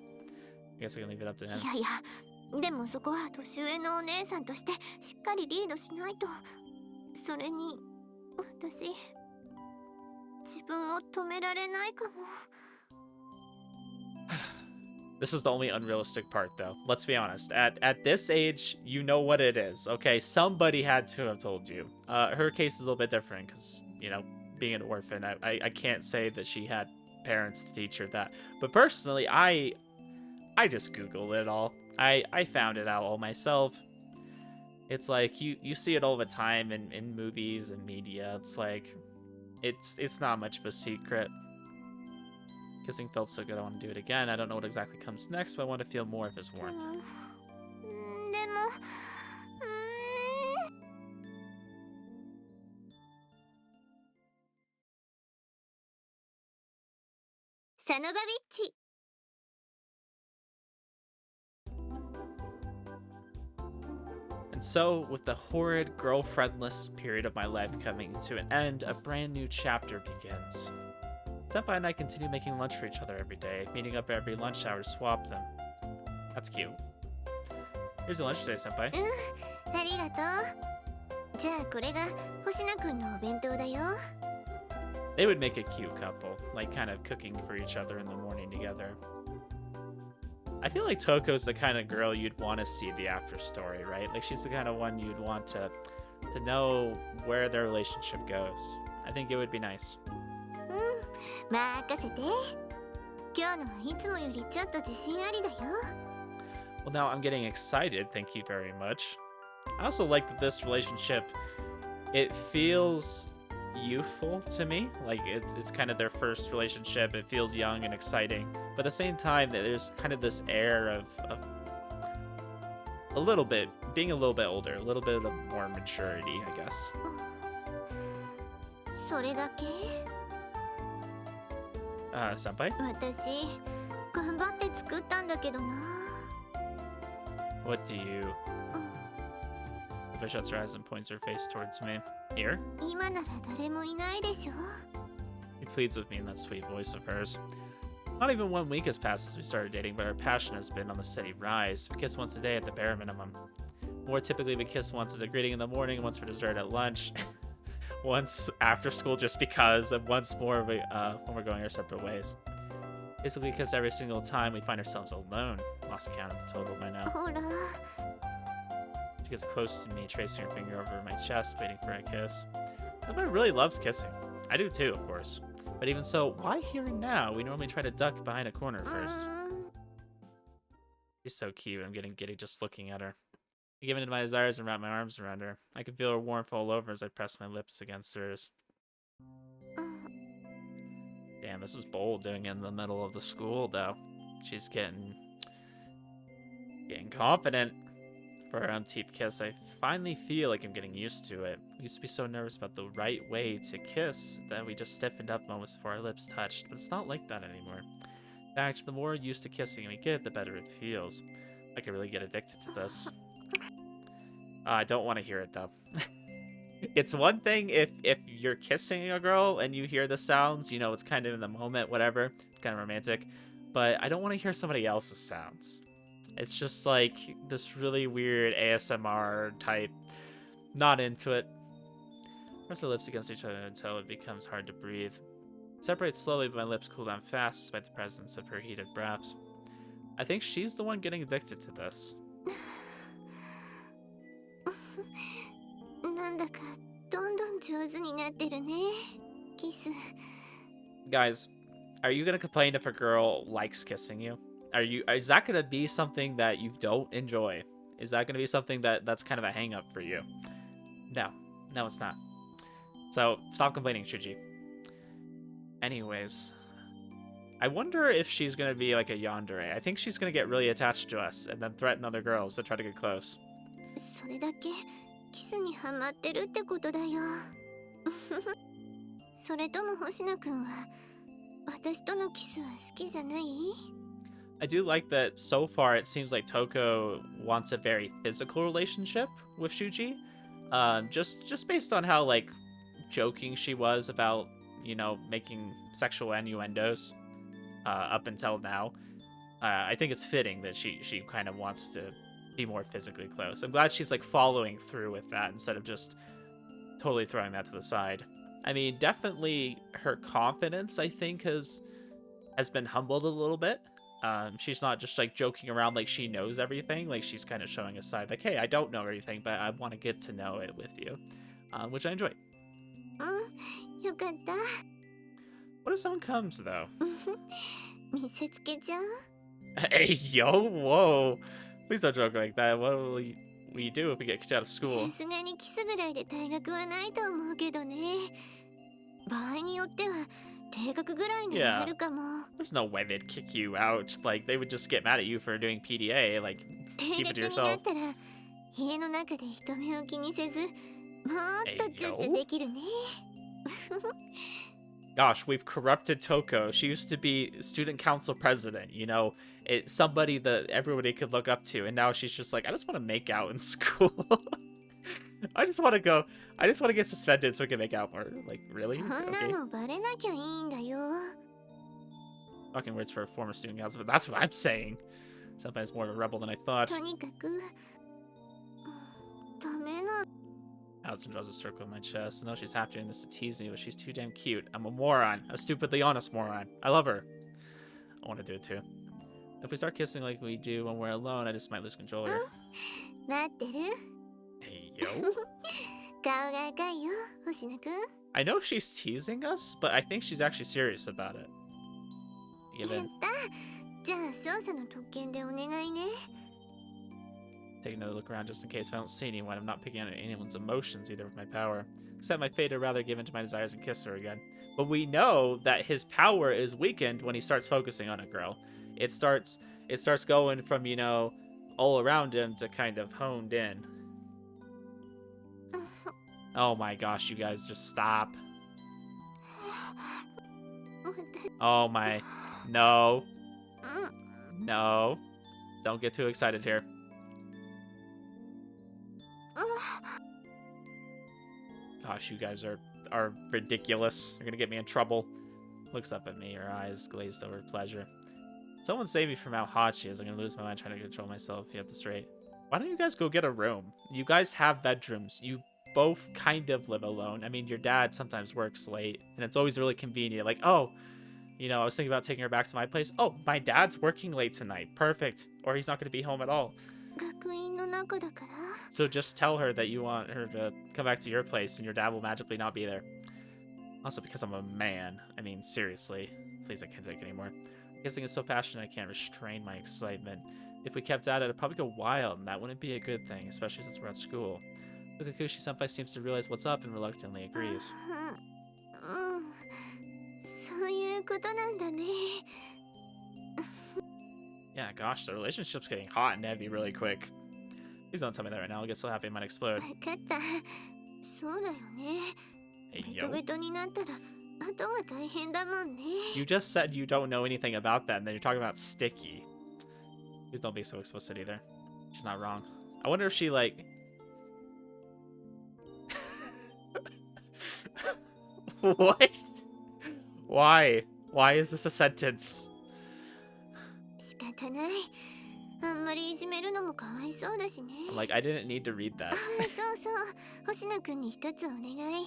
I guess I can leave it up to him. いやいや、でもそこは年上のお姉さんとしてしっかりリードしないと。それに私自分を止められないかも。 This is the only unrealistic part, though. Let's be honest. At this age, you know what it is. Okay, somebody had to have told you. Her case is a little bit different because, you know, being an orphan, I can't say that she had parents to teach her that. But personally, I just Googled it all. I found it out all myself. It's like you see it all the time in movies and media. It's like it's not much of a secret. Kissing felt so good, I want to do it again. I don't know what exactly comes next, but I want to feel more of his warmth. でもサノバビッチ。 And so, with the horrid, girlfriendless period of my life coming to an end, a brand new chapter begins. Senpai and I continue making lunch for each other every day, meeting up every lunch hour to swap them. That's cute. Here's your lunch today, Senpai. ありがとう。じゃあこれが星名くんのお弁当だよ。 They would make a cute couple, like kind of cooking for each other in the morning together. I feel like Toko's the kind of girl you'd want to see the after story, right? Like she's the kind of one you'd want to know where their relationship goes. I think it would be nice. 任せて。今日のはいつもよりちょっと自信ありだよ。 Well, now I'm getting excited. Thank you very much. I also like that this relationship, it feels youthful to me. Like it's kind of their first relationship. It feels young and exciting, but at the same time there's kind of this air of a little bit being a little bit older, a little bit of more maturity, I guess. それだけ？ Senpai, 私頑張って作ったんだけどな。 what do you? If shuts her eyes and points her face towards me. Here? 今なら誰もいないでしょ。 She pleads with me in that sweet voice of hers. Not even 1 week has passed since we started dating, but our passion has been on the steady rise. We kiss once a day at the bare minimum. More typically, we kiss once as a greeting in the morning, once for dessert at lunch, once after school just because, and once more when we're going our separate ways. Basically, we kiss every single time we find ourselves alone. Lost count of the total by now. ほら。 She gets close to me, tracing her finger over my chest, waiting for a kiss. Everybody really loves kissing. I do too, of course. But even so, why here and now? We normally try to duck behind a corner first. She's so cute. I'm getting giddy just looking at her. I give in to my desires and wrap my arms around her. I can feel her warmth all over as I press my lips against hers. Damn, this is bold doing it in the middle of the school, though. She's getting confident. For her umpteenth kiss, I finally feel like I'm getting used to it. We used to be so nervous about the right way to kiss that we just stiffened up moments before our lips touched, but it's not like that anymore. In fact, the more used to kissing we get, the better it feels. I could really get addicted to this. I don't want to hear it, though. It's one thing if you're kissing a girl and you hear the sounds, you know, it's kind of in the moment, whatever. It's kind of romantic. But I don't want to hear somebody else's sounds. It's just like this really weird ASMR type. Not into it. Press our lips against each other until it becomes hard to breathe. Separate slowly, but my lips cool down fast despite the presence of her heated breaths. I think she's the one getting addicted to this. なんだかどんどん上手になってるね。キス。 Guys, are you gonna complain if a girl likes kissing you? Is that gonna be something that you don't enjoy? Is that gonna be something that's kind of a hang up for you? No, it's not. So stop complaining, Shuuji. Anyways, I wonder if she's gonna be like a yandere. I think she's gonna get really attached to us and then threaten other girls to try to get close. それだけキスにハマってるってことだよ。それとも星名くんは私とのキスは好きじゃない？ I do like that so far it seems like Touko wants a very physical relationship with Shuuji. Just based on how like joking she was about, you know, making sexual innuendos up until now. I think it's fitting that she kind of wants to be more physically close. I'm glad she's like following through with that instead of just totally throwing that to the side. I mean, definitely her confidence, I think, has been humbled a little bit. She's not just like joking around like she knows everything. Like she's kind of showing a side like, hey, I don't know everything, but I want to get to know it with you, which I enjoy. よかった。 What if someone comes though? 見せつけちゃう？ Hey, yo, whoa. Please don't joke like that. What will we do if we get kicked out of school? さすがにキスぐらいで退学はないと思うけどね。場合によっては定額ぐらいになるかも。 There's no way they'd kick you out. Like, they would just get mad at you for doing PDA. Like, 定 keep it 額 to にな yourself. ったら家の中で人目を気にせずもっとチュッチュできるね。Gosh, we've corrupted Touko. She used to be student council president, you know, it's somebody that everybody could look up to, and now she's just like, I just want to make out in school. I just want to get suspended so I can make out more. Like, really? そんな Okay. のバレなきゃいいんだよ。 Fucking words for a former student council, but that's what I'm saying. Sometimes more of a rebel than I thought. とにかくダメな。 Allison draws a circle on my chest. I know she's half doing this to tease me, but she's too damn cute. I'm a moron. A stupidly honest moron. I love her. I want to do it too. If we start kissing like we do when we're alone, I just might lose control here. 待ってる Hey, yo. 顔が赤いよ、星野くん。 I know she's teasing us, but I think she's actually serious about it. やっ Given た。じゃあ勝者の特権でお願いね。 taking another look around just in case I don't see anyone, I'm not picking on anyone's emotions either with my power. Except my fate to rather give in to my desires and kiss her again. But we know that his power is weakened when he starts focusing on a girl. It starts going from, you know, all around him to kind of honed in. Oh my gosh, you guys, just stop. Oh my. No. No. Don't get too excited here. Gosh, you guys are ridiculous. You're gonna get me in trouble. Looks up at me, her eyes glazed over with pleasure. Someone save me from how hot she is. I'm gonna lose my mind trying to control myself. You have this straight. Why don't you guys go get a room? You guys have bedrooms. You both kind of live alone. I mean, your dad sometimes works late, and it's always really convenient. Like, oh, you know, I was thinking about taking her back to my place. Oh, my dad's working late tonight. Perfect. Or he's not gonna be home at all. 学院の中だから。 So just tell her that you want her to come back to your place and your dad will magically not be there. Also, because I'm a man. I mean, seriously. Please, I can't take it anymore. Kissing is so passionate I can't restrain my excitement. If we kept at it, it'd probably go wild, and that wouldn't be a good thing, especially since we're at school. Fukakushi-senpai seems to realize what's up and reluctantly agrees. うん、そういうことなんだね。 Yeah, gosh, the relationship's getting hot and heavy really quick. Please don't tell me that right now. I'll get so happy I might explode. 分かった。そうだよね。 Hey, ベト yo. ベトになったら後が大変だもんね。 You just said you don't know anything about that, and then you're talking about sticky. Please don't be so explicit either. She's not wrong. I wonder if she, like... What? Why? Why is this a sentence? 仕方ない。あんまりいじめるのもかわいそうだしね。 I'm like, I didn't need to read that. そうそう。星野くんに一つお願い。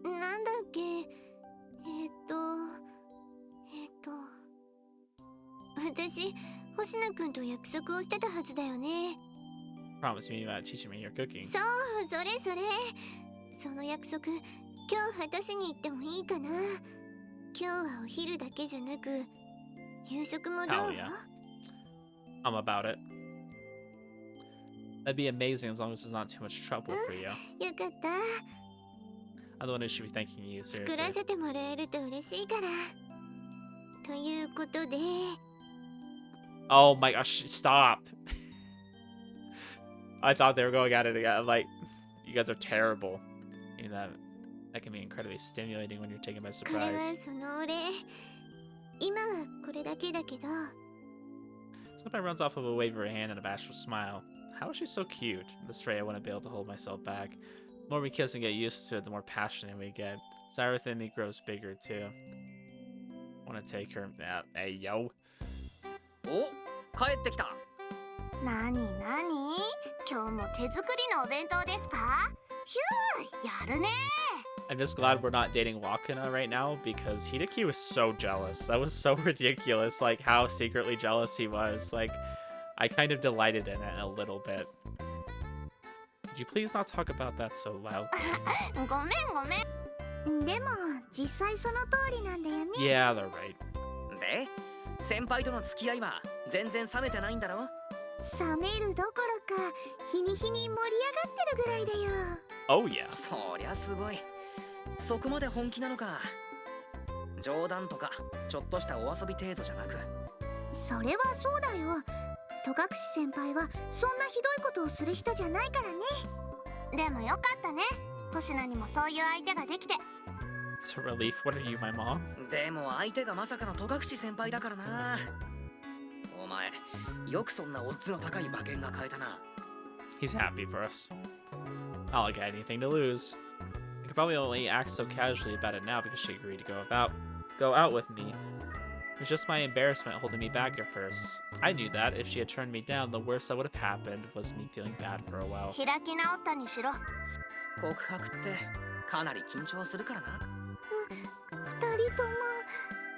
なんだっけ。私、星野くんと約束をしてたはずだよね。 Promise me about teaching me your cooking. そう、それそれ。その約束、今日果たしに行ってもいいかな。今日はお昼だけじゃなく、夕食もどう？ Hell yeah. I'm about it. That'd be amazing as long as there's not too much trouble for you. よかった。 I'm the one who should be thanking you, 作 seriously. らせてもらえると嬉しいから。ということで、 Oh my gosh, stop. I thought they were going at it again. I'm like, you guys are terrible. You know, that can be incredibly stimulating when you're taken by これは surprise. そのお礼。今はこれだけだけど、 Senpai runs off with a wave of her hand and a bashful smile. How is she so cute? This way I wouldn't be able to hold myself back. The more we kiss and get used to it, the more passionate we get. Desire within me grows bigger too. Want to take her out. Hey, yo. お、帰ってきた。なになに？今日も手作りのお弁当ですか？ひゅー、やるね。 I'm just glad we're not dating Wakuna right now because Hideki was so jealous. That was so ridiculous, like how secretly jealous he was. Like, I kind of delighted in it a little bit. Could you please not talk about that so loud? ごめんごめん。でも実際その通りなんだよね。 Yeah, they're right. で、先輩との付き合いは全然冷めてないんだろ？冷めるどころか日に日に盛り上がってるぐらいだよ。 Oh yeah. そりゃすごい。そこまで本気なのか。冗談とかちょっとしたお遊び程度じゃなく。それはそうだよ。戸隠先輩はそんなひどいことをする人じゃないからね。でもよかったね。星野にもそういう相手ができて。It's a relief. What are you, my mom? でも相手がまさかの戸隠先輩だからな。お前、よくそんなオッズの高い馬券が買えたな。He's happy for us. Not like I had anything to lose. I could probably only act so casually about it now because she agreed to go out with me. It was just my embarrassment holding me back at first. I knew that if she had turned me down, the worst that would have happened was me feeling bad for a while. 開き直ったにしろ。告白ってかなり緊張するからな。二人とも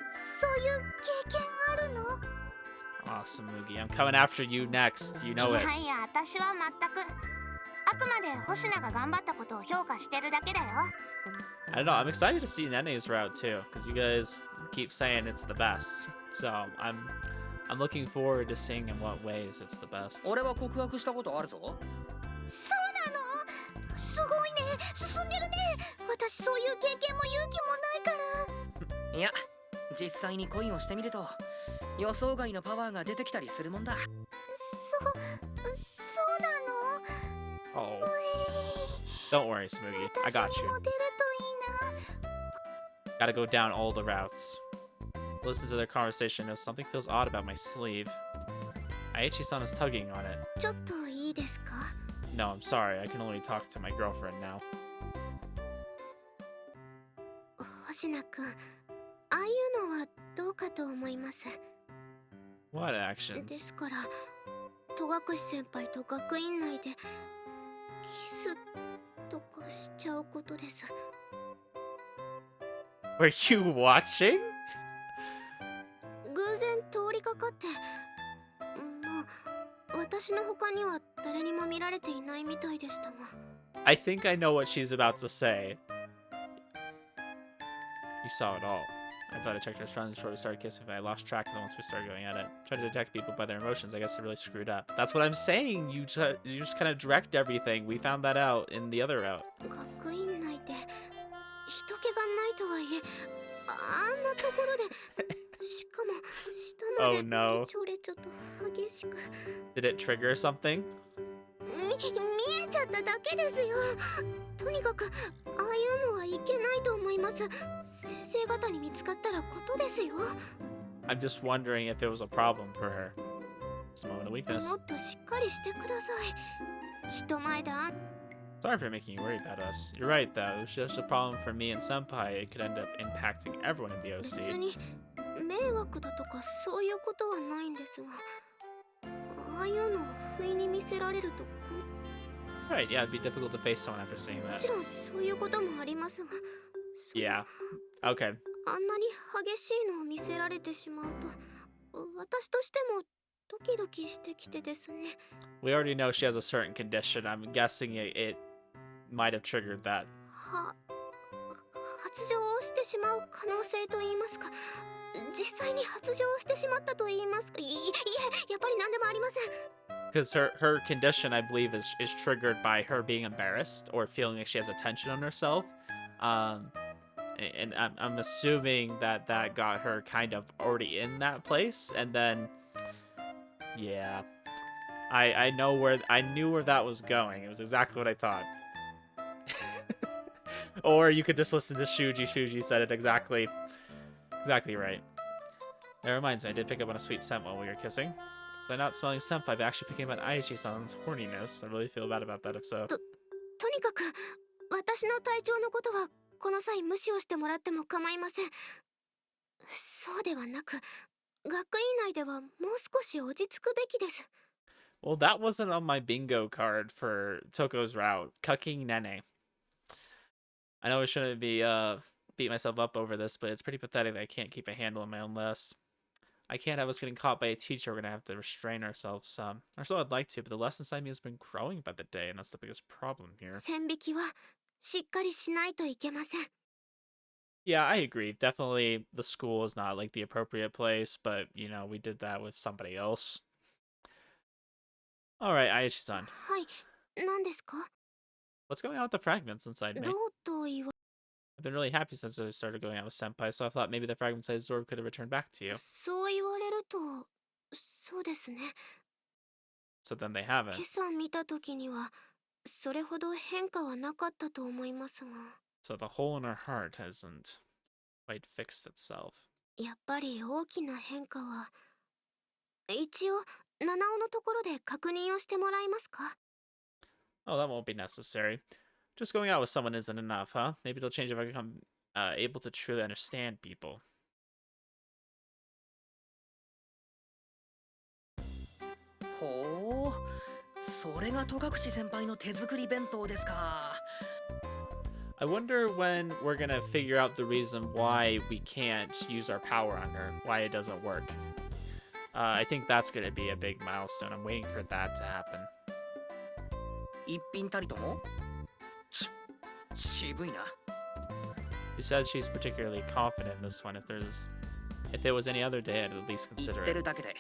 そういう経験あるの？ Awesome, Mugi. I'm coming after you next. You know it. いやいや、私は全く。あくまで星名が頑張ったことを評価してるだけだよ。I don't know. I'm excited to see Nene's route too, because you guys keep saying it's the best. So I'm looking forward to seeing in what ways it's the best. 俺は告白したことあるぞ。そうなの？すごいね。進んでるね。私そういう経験も勇気もないから。いや、実際に恋をしてみると予想外のパワーが出てきたりするもんだ。そうなの？ Oh. Don't worry, Smoogie. I got you. も出るといいな。 Gotta go down all the routes. Listen to their conversation. Notice something feels odd about my sleeve. Aichi-san is tugging on it. ちょっといいですか？ No, I'm sorry. I can only talk to my girlfriend now. 星名くん、ああいうのはどうかと思います。 What で actions? すから、戸隠先輩と学院内でキスとかしちゃうことです。 Were you watching? 偶然通りかかって、まあ私の他には誰にも見られていないみたいでしたが。 I think I know what she's about to say. You saw it all. I thought I checked her friends before we started kissing, but I lost track of them once we started going at it. Trying to detect people by their emotions, I guess I really screwed up. That's what I'm saying. You just kind of direct everything. We found that out in the other route. 学院内で人気がないとはいえ、あんなところで、しかも下まで Oh no. レチョレチョと激しく。 Did it trigger something? 見えちゃっただけですよ。とにかくああいうのはいけないと思います。先生方に見つかったらことですよ。 I'm just wondering if it was a problem for her. Just a moment of weakness. もっとしっかりしてください。人前でSorry for making you worry about us. You're right, though. It was just a problem for me and Senpai. It could end up impacting everyone in the 別 OC. に迷惑だとかそういうことはないんですが、ああいうのを不意に見せられると Right, yeah, it'd be difficult to face someone after seeing も that. ちろんそういうこともありますが、Yeah. Okay. あんなに激しいのを見せられてしまうと、私としてもドキドキしてきてですね。 We already know she has a certain condition. I'm guessing it might have triggered that. 発情をしてしまう可能性と言いますか、実際に発情をしてしまったと言いますか、いえ、やっぱり何でもありません。 Because her condition, I believe, is triggered by her being embarrassed or feeling like she has attention on herself. And I'm assuming that got her kind of already in that place. And then, yeah. I knew where that was going. It was exactly what I thought. Or you could just listen to Shuuji. Shuuji said it exactly right. That reminds me, I did pick up on a sweet scent while we were kissing. So I'm not smelling senpai, but actually picking up on Aichi-san's horniness. I really feel bad about that if so. とにかく私の体調のことはこの際無視をしてもらっても構いません。そうではなく、学院内ではもう少し落ち着くべきです。 Well, that wasn't on my bingo card for Toko's route. Cucking Nene. I know I shouldn't be beat myself up over this, but it's pretty pathetic that I can't keep a handle on my own list. I can't have us getting caught by a teacher. We're gonna have to restrain ourselves some. Or so I'd like to, but the lesson inside me has been growing by the day, and that's the biggest problem here. 線引きはしっかりしないといけません。 Yeah, I agree. Definitely the school is not like the appropriate place, but you know, we did that with somebody else. Alright, Aichi-san. はい、何ですか？ What's going on with the fragments inside me? どうと言わ I've been really happy since I started going out with Senpai, so I thought maybe the fragment-sized orb could have returned back to you. そう言われると、そうですね。 So then they haven't. 今朝見た時にはそれほど変化はなかったと思いますが。So the hole in her heart hasn't quite fixed itself. やっぱり大きな変化は一応七尾のところで確認をしてもらえますか？ Oh, that won't be necessary. Just going out with someone isn't enough, huh? Maybe it'll change if I become able to truly understand people. ほう、それが戸隠先輩の手作り弁当ですか。I wonder when we're gonna figure out the reason why we can't use our power on her, why it doesn't work. I think that's gonna be a big milestone. I'm waiting for that to happen. 一品たりとも渋いな。 She said she's particularly confident in this one. If it was any other day, I'd at least 言 consider ってる it. だけで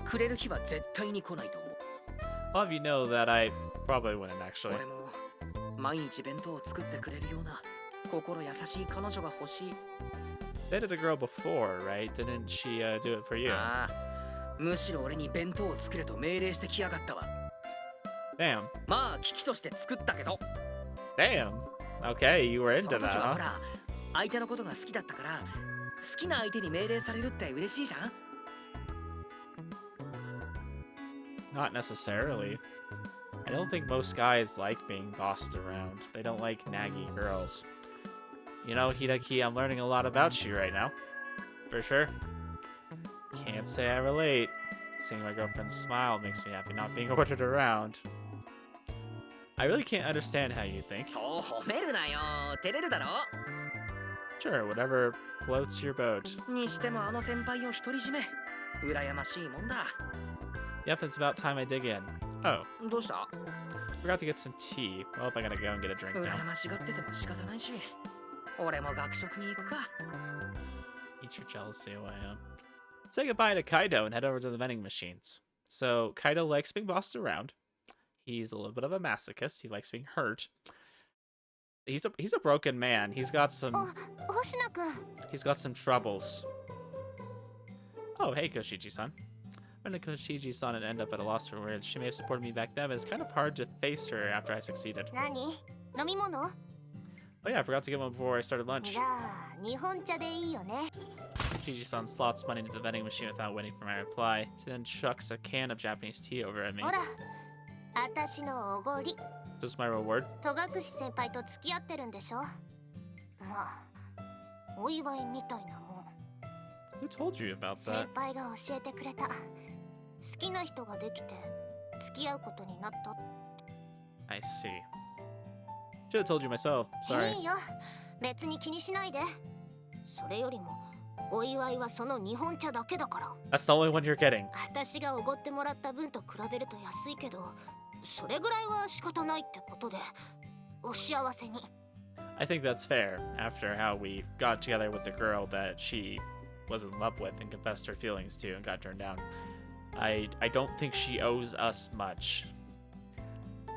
くれる日は絶対に来ないと思う。 I'll have you know that I probably wouldn't actually. 俺も毎日弁当を作ってくれるような心優しい彼女が欲しい。 Dated a girl before, right? Didn't she do it for you? ああ、むしろ俺に弁当を作れと命令してきやがったわ。 Damn. まあ危機として作ったけど。 Damn. Okay, you were そ into の時 that, はほ huh? ら、相手のことが好きだったから好きな相手に命令されるって嬉しいじゃん。 Not necessarily. I don't think most guys like being bossed around. They don't like naggy girls. You know, Hidaki, I'm learning a lot about you right now. For sure. Can't say I relate. Seeing my girlfriend smile makes me happy not being ordered around. I really can't understand how you think. そう褒めるなよ。照れるだろ。 Sure, whatever floats your boat. にしてもあの先輩を独り占め。羨ましいもんだ。 Yep, it's about time I dig in. Oh, どうした？ forgot to get some tea. Well, I gotta go and get a drink now. 羨ましがってても仕方ないし。俺も学食に行くか。 Eat your jealousy away, huh? Say goodbye to Kaido and head over to the vending machines. So, Kaido likes being bossed around. He's a little bit of a masochist. He likes being hurt. He's a broken man. He's got some 星野くん he's got some troubles. Oh, hey Koshiji-san. When did Koshiji-san end up at a loss for words? She may have supported me back then, but it's kind of hard to face her after I succeeded. 何？飲み物？ Oh yeah, I forgot to get one before I started lunch. じゃあ日本茶でいいよね。 Koshiji-san slots money into the vending machine without waiting for my reply. She then chucks a can of Japanese tea over at me. ほら、私のおごり。 Is this my reward? 戸隠先輩と付き合ってるんでしょ？まあ、お祝いみたいなもん。 Who told you about 先 that? 輩が教えてくれた。好きな人ができて付き合うことになった。 I see. Should have told you myself. Sorry. いいよ、別に気にしないで。それよりもお祝いはその日本茶だけだから。 That's the only one you're getting. 私がおごってもらった分と比べると安いけど、それぐらいは仕方ないってことで、お幸せに。 I think that's fair, after how we got together with the girl that she was in love with and confessed her feelings to and got turned down. I don't think she owes us much.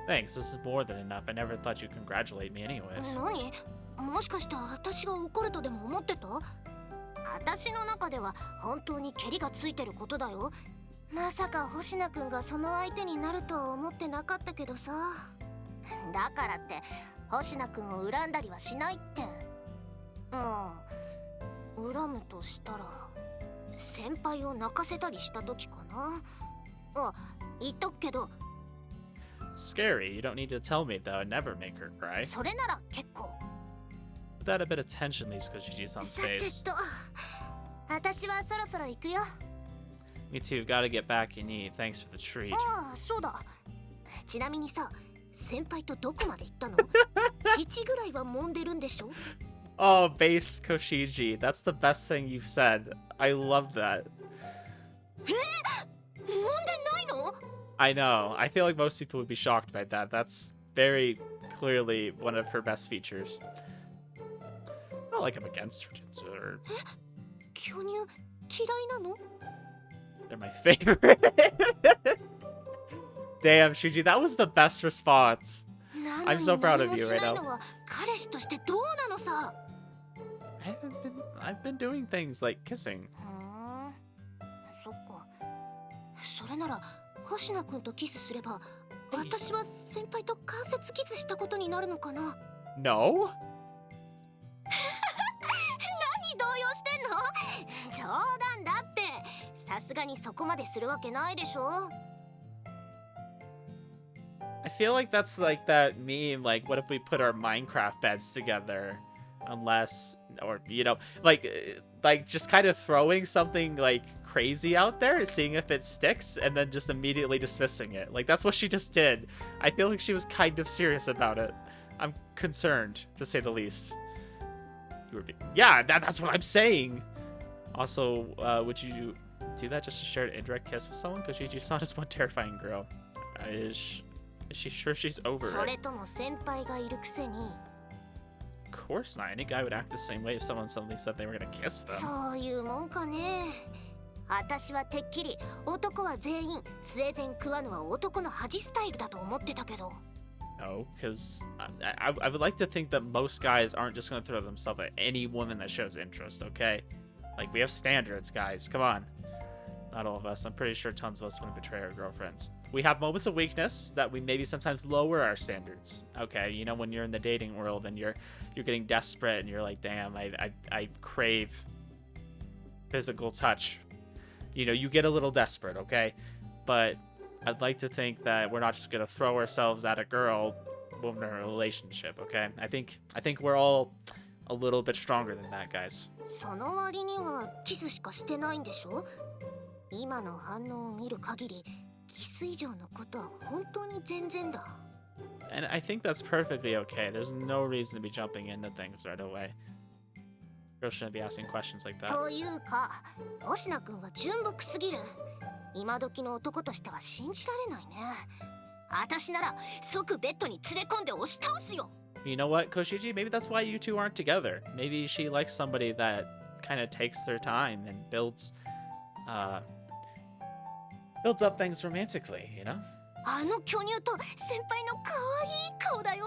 Thanks, this is more than enough. I never thought you'd congratulate me anyways. 何？もしかして私が怒るとでも思ってた？私の中では本当にケリがついてることだよ。まさか星名くんがその相手になるとは思ってなかったけどさ。だからって星名くんを恨んだりはしないって。まあ恨むとしたら先輩を泣かせたりした時かな。あ、言っとくけど Scary, you don't need to tell me though. I'd never make her cry. それなら結構。 But that a bit of tension leaves Koshiji-san's さて face. と私はそろそろ行くよ。 Me too, gotta get back in need. Thanks for the treat. ああ、そうだ。ちなみにさ、先輩とどこまで行ったの？父ぐらいは揉んでるんでしょ？ Oh, base Koshiji. That's the best thing you've said. I love that. 揉んでないの？ I know. I feel like most people would be shocked by that. That's very clearly one of her best features. It's not like I'm against her tits or 巨乳嫌いなの？ they're my favorite. Damn, Shuji, that was the best response. なのに I'm so proud of 何も you し right ない now. のは彼氏としてどうなのさ。I've been doing things like kissing. そっか。それなら星名くんとキスすれば、私は先輩と間接キスしたことになるのかな。 No? 動揺してんの？冗談だって。さすがにそこまでするわけないでしょ。 I feel like that's like that meme, like, what if we put our Minecraft beds together? Unless, or, you know, like just kind of throwing something, like, crazy out there, seeing if it sticks, and then just immediately dismissing it. Like, that's what she just did. I feel like she was kind of serious about it. I'm concerned, to say the least. Yeah, that's what I'm saying! Also, would you do that just to share an indirect kiss with someone? Because you saw just one terrifying girl. Is she sure she's over そ it? れとも先輩がいるくせに。 Of course not. Any guy would act the same way if someone suddenly said they were gonna kiss them. そういうもんかね。私はてっきり男は全員スウェーデン食わぬは男の恥スタイルだと思ってたけど。 No, because I would like to think that most guys aren't just gonna throw themselves at any woman that shows interest, okay? Like, we have standards, guys. Come on. Not all of us. I'm pretty sure tons of us wouldn't betray our girlfriends. We have moments of weakness that we maybe sometimes lower our standards. Okay, you know, when you're in the dating world and you're getting desperate and you're like, damn, I crave physical touch. You know, you get a little desperate, okay? But I'd like to think that we're not just gonna throw ourselves at a girl when we're in a relationship, okay? I think we're all a little bit stronger than that, guys. その割にはキスしかしてないんでしょ？今の反応を見る限り、キス以上のことは本当に全然だ。 And I think that's perfectly okay. There's no reason to be jumping into things right away. Girls shouldn't be asking questions like that. というか、星名君は純朴すぎる。今時の男としては信じられないね。私なら即ベッドに連れ込んで押し倒すよ。 You know what, Koshiji? Maybe that's why you two aren't together. Maybe she likes somebody that kind of takes their time and builds up things romantically, you know? あの巨乳と先輩の可愛い顔だよ。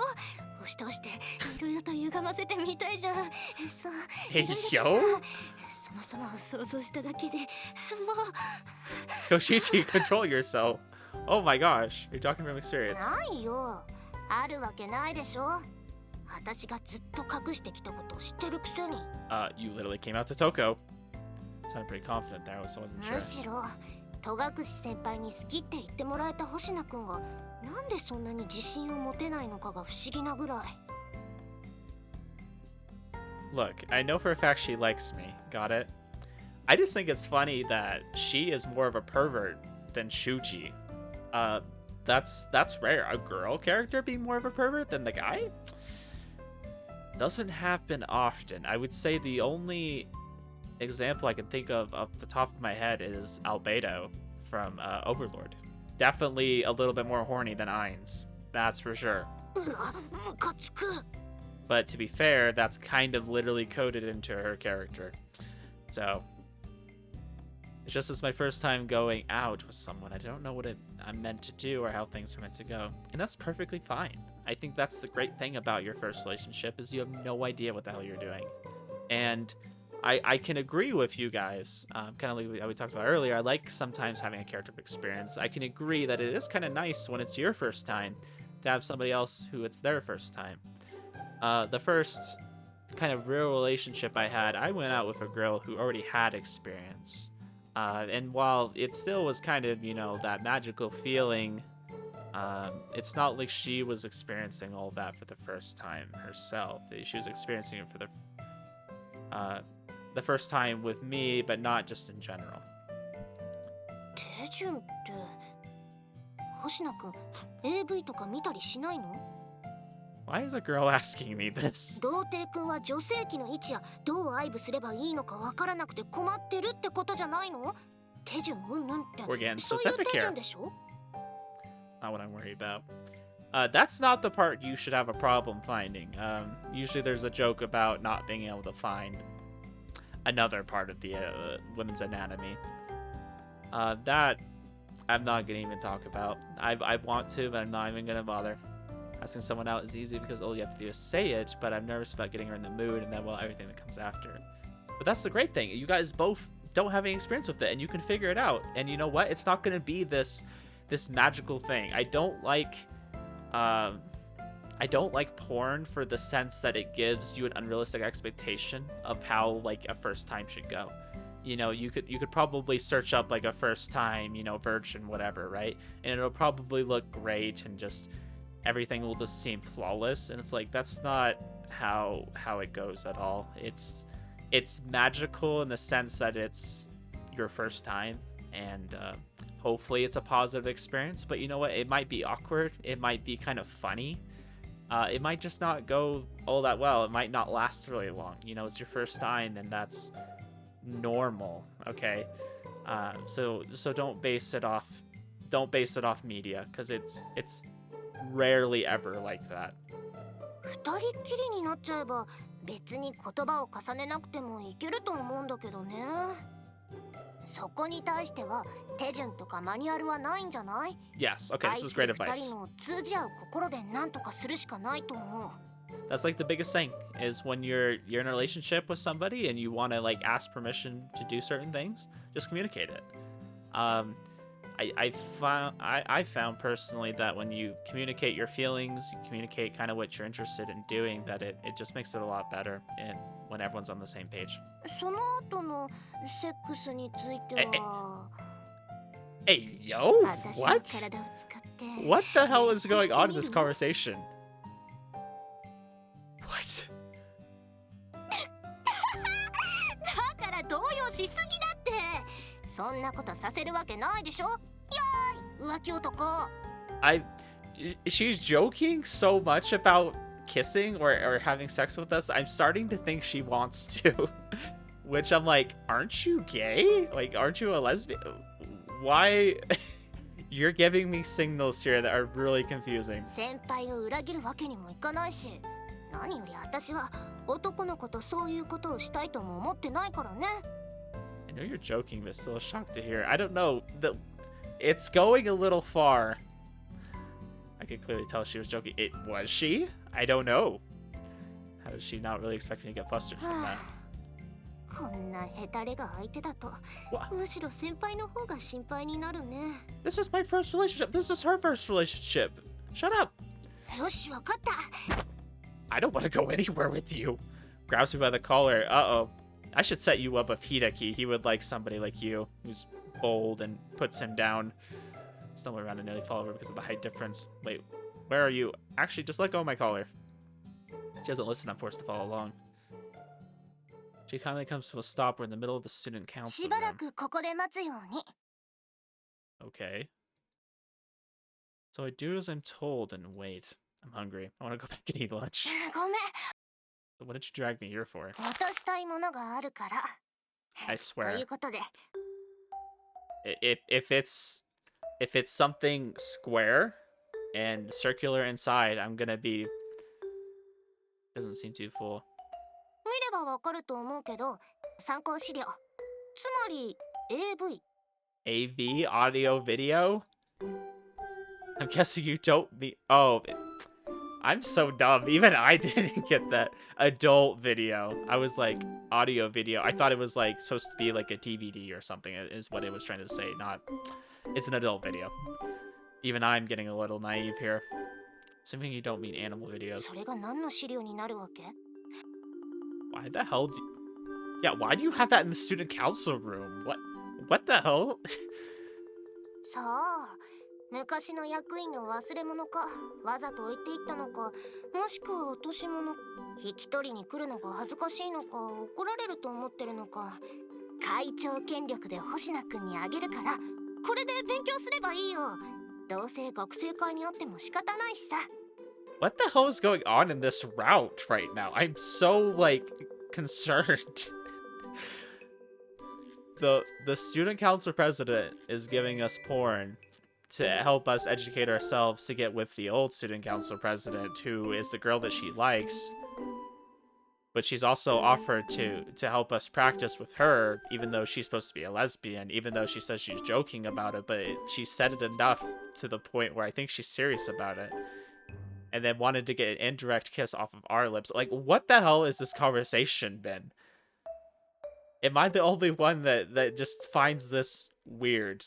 押し倒していろいろと歪ませてみたいじゃん。さ、 Hey, なんかさ yo! その様を想像しただけでもう Koshiji, control yourself. Oh my gosh, you're talking from experience. ないよ。あるわけないでしょ。私がずっと隠してきたことを知ってるくせに。You literally came out to Touko. Sounded pretty confident there, so I wasn't む sure. しろ戸隠先輩に好きって言ってもらえた星名くんがなんでそんなに自信を持てないのかが不思議なぐらい。 Look, I know for a fact she likes me. Got it? I just think it's funny that she is more of a pervert than Shuuji. That's rare. A girl character being more of a pervert than the guy? Doesn't happen often. I would say the only example I can think of off the top of my head is Albedo from Overlord. Definitely a little bit more horny than Ainz. That's for sure. うわ、ムカつく。 But to be fair, that's kind of literally coded into her character. So, it's just as my first time going out with someone. I don't know what I'm meant to do or how things are meant to go. And that's perfectly fine. I think that's the great thing about your first relationship is you have no idea what the hell you're doing. And I can agree with you guys. Kind of like we talked about earlier, I like sometimes having a character of experience. I can agree that it is kind of nice when it's your first time to have somebody else who it's their first time. The first kind of real relationship I had, I went out with a girl who already had experience. And while it still was kind of, you know, that magical feeling, it's not like she was experiencing all that for the first time herself. She was experiencing it for the first time with me, but not just in general. 手順って星名くん AV とか見たりしないの？ Why is a girl asking me this? 童貞くんは女性器の位置やどう愛撫すればいいのかわからなくて困ってるってことじゃないの？手順うんぬんって We're getting そういう specific 手 here. 順でしょ？ Not what I'm worried about. That's not the part you should have a problem finding. Usually there's a joke about not being able to find another part of the women's anatomy. That I'm not gonna even talk about. I want to, but I'm not even gonna bother. Asking someone out is easy because all you have to do is say it, but I'm nervous about getting her in the mood and then, well, everything that comes after. But that's the great thing. You guys both don't have any experience with it, and you can figure it out. And you know what? It's not gonna be this magical thing. I don't like I don't like porn for the sense that it gives you an unrealistic expectation of how like a first time should go. You know, you could probably search up like a first time, you know, virgin, whatever, right? And it'll probably look great and just everything will just seem flawless. And it's like, that's not how it goes at all. It's magical in the sense that it's your first time, and hopefully it's a positive experience. But you know what? It might be awkward. It might be kind of funny. It might just not go all that well. It might not last really long. You know, it's your first time, and that's normal. Okay, so don't base it off media, because it's rarely ever like that. 二人っきりになっちゃえば別に言葉を重ねなくてもいけると思うんだけどね。そこに対しては手順とかマニュアルはないんじゃない？ Yes, okay, this is great 愛 advice. する二人の通じ合う心で何とかするしかないと思う。 That's like the biggest thing, is when you're in a relationship with somebody and you want to like ask permission to do certain things, just communicate it. I found personally that when you communicate your feelings, you communicate kind of what you're interested in doing, that it just makes it a lot better, and when everyone's on the same page. その後のセックスについては、 Hey, yo, 私の what? 体を使って What the hell is going on in this conversation? What? だから動揺しすぎだって。そんなことさせるわけないでしょ。やーい、浮気男。She's joking so much about kissing or having sex with us. I'm starting to think she wants to. Which I'm like, aren't you gay? Like, aren't you a lesbian? Why? You're giving me signals here that are really confusing. 先輩を裏切るわけにもいかないし、何より私は男の子とそういうことをしたいとも思ってないからね。 I know you're joking, but still shocked to hear. I don't know. It's going a little far. I could clearly tell she was joking. Was she? I don't know. How is she not really expecting to get flustered from that? こんなヘタレが相手だと、むしろ先輩の方が心配になるね。 This is my first relationship. This is her first relationship. Shut up. よし、わかった。 I don't want to go anywhere with you. Grabs me by the collar. Uh-oh. I should set you up with Hideki. He would like somebody like you, who's bold and puts him down. Stumble around and nearly fall over because of the height difference. Wait, where are you? Actually, just let go of my collar. She doesn't listen. I'm forced to follow along. She kindly comes to a stop. We're in the middle of the student council しばら room. くここで待つように。 Okay. So I do as I'm told and wait. I'm hungry. I want to go back and eat lunch. ごめん。 So what did you drag me here for? 渡したいものがあるから。 I と swear. いうことで、 If it's something square and circular inside, I'm gonna be. Doesn't seem too full. 見ればわかると思うけど、参考資料。つまり AV。 AV, audio, video. I'm guessing you don't mean. Oh, I'm so dumb. Even I didn't get that. Adult video. I was like audio video. I thought it was like supposed to be like a DVD or something. Is what it was trying to say. Not. It's an adult video. Even I'm getting a little naive here. Assuming you don't mean animal videos. それが何の資料になるわけ？ Why the hell do you... Yeah, why do you have that in the student council room? What the hell? さあ、昔の役員の忘れ物か、わざと置いていったのか、もしくは落とし物、引き取りに来るのが恥ずかしいのか、怒られると思ってるのか、会長権力で星名くんにあげるから、これで勉強すればいいよ。どうせ学生会にあっても仕方ないしさ。 What the hell is going on in this route right now? I'm so, like, concerned. The student council president is giving us porn to help us educate ourselves to get with the old student council president, who is the girl that she likes. But she's also offered to help us practice with her, even though she's supposed to be a lesbian, even though she says she's joking about it, but she said it enough to the point where I think she's serious about it. And then wanted to get an indirect kiss off of our lips. Like, what the hell is this conversation been? Am I the only one that just finds this weird?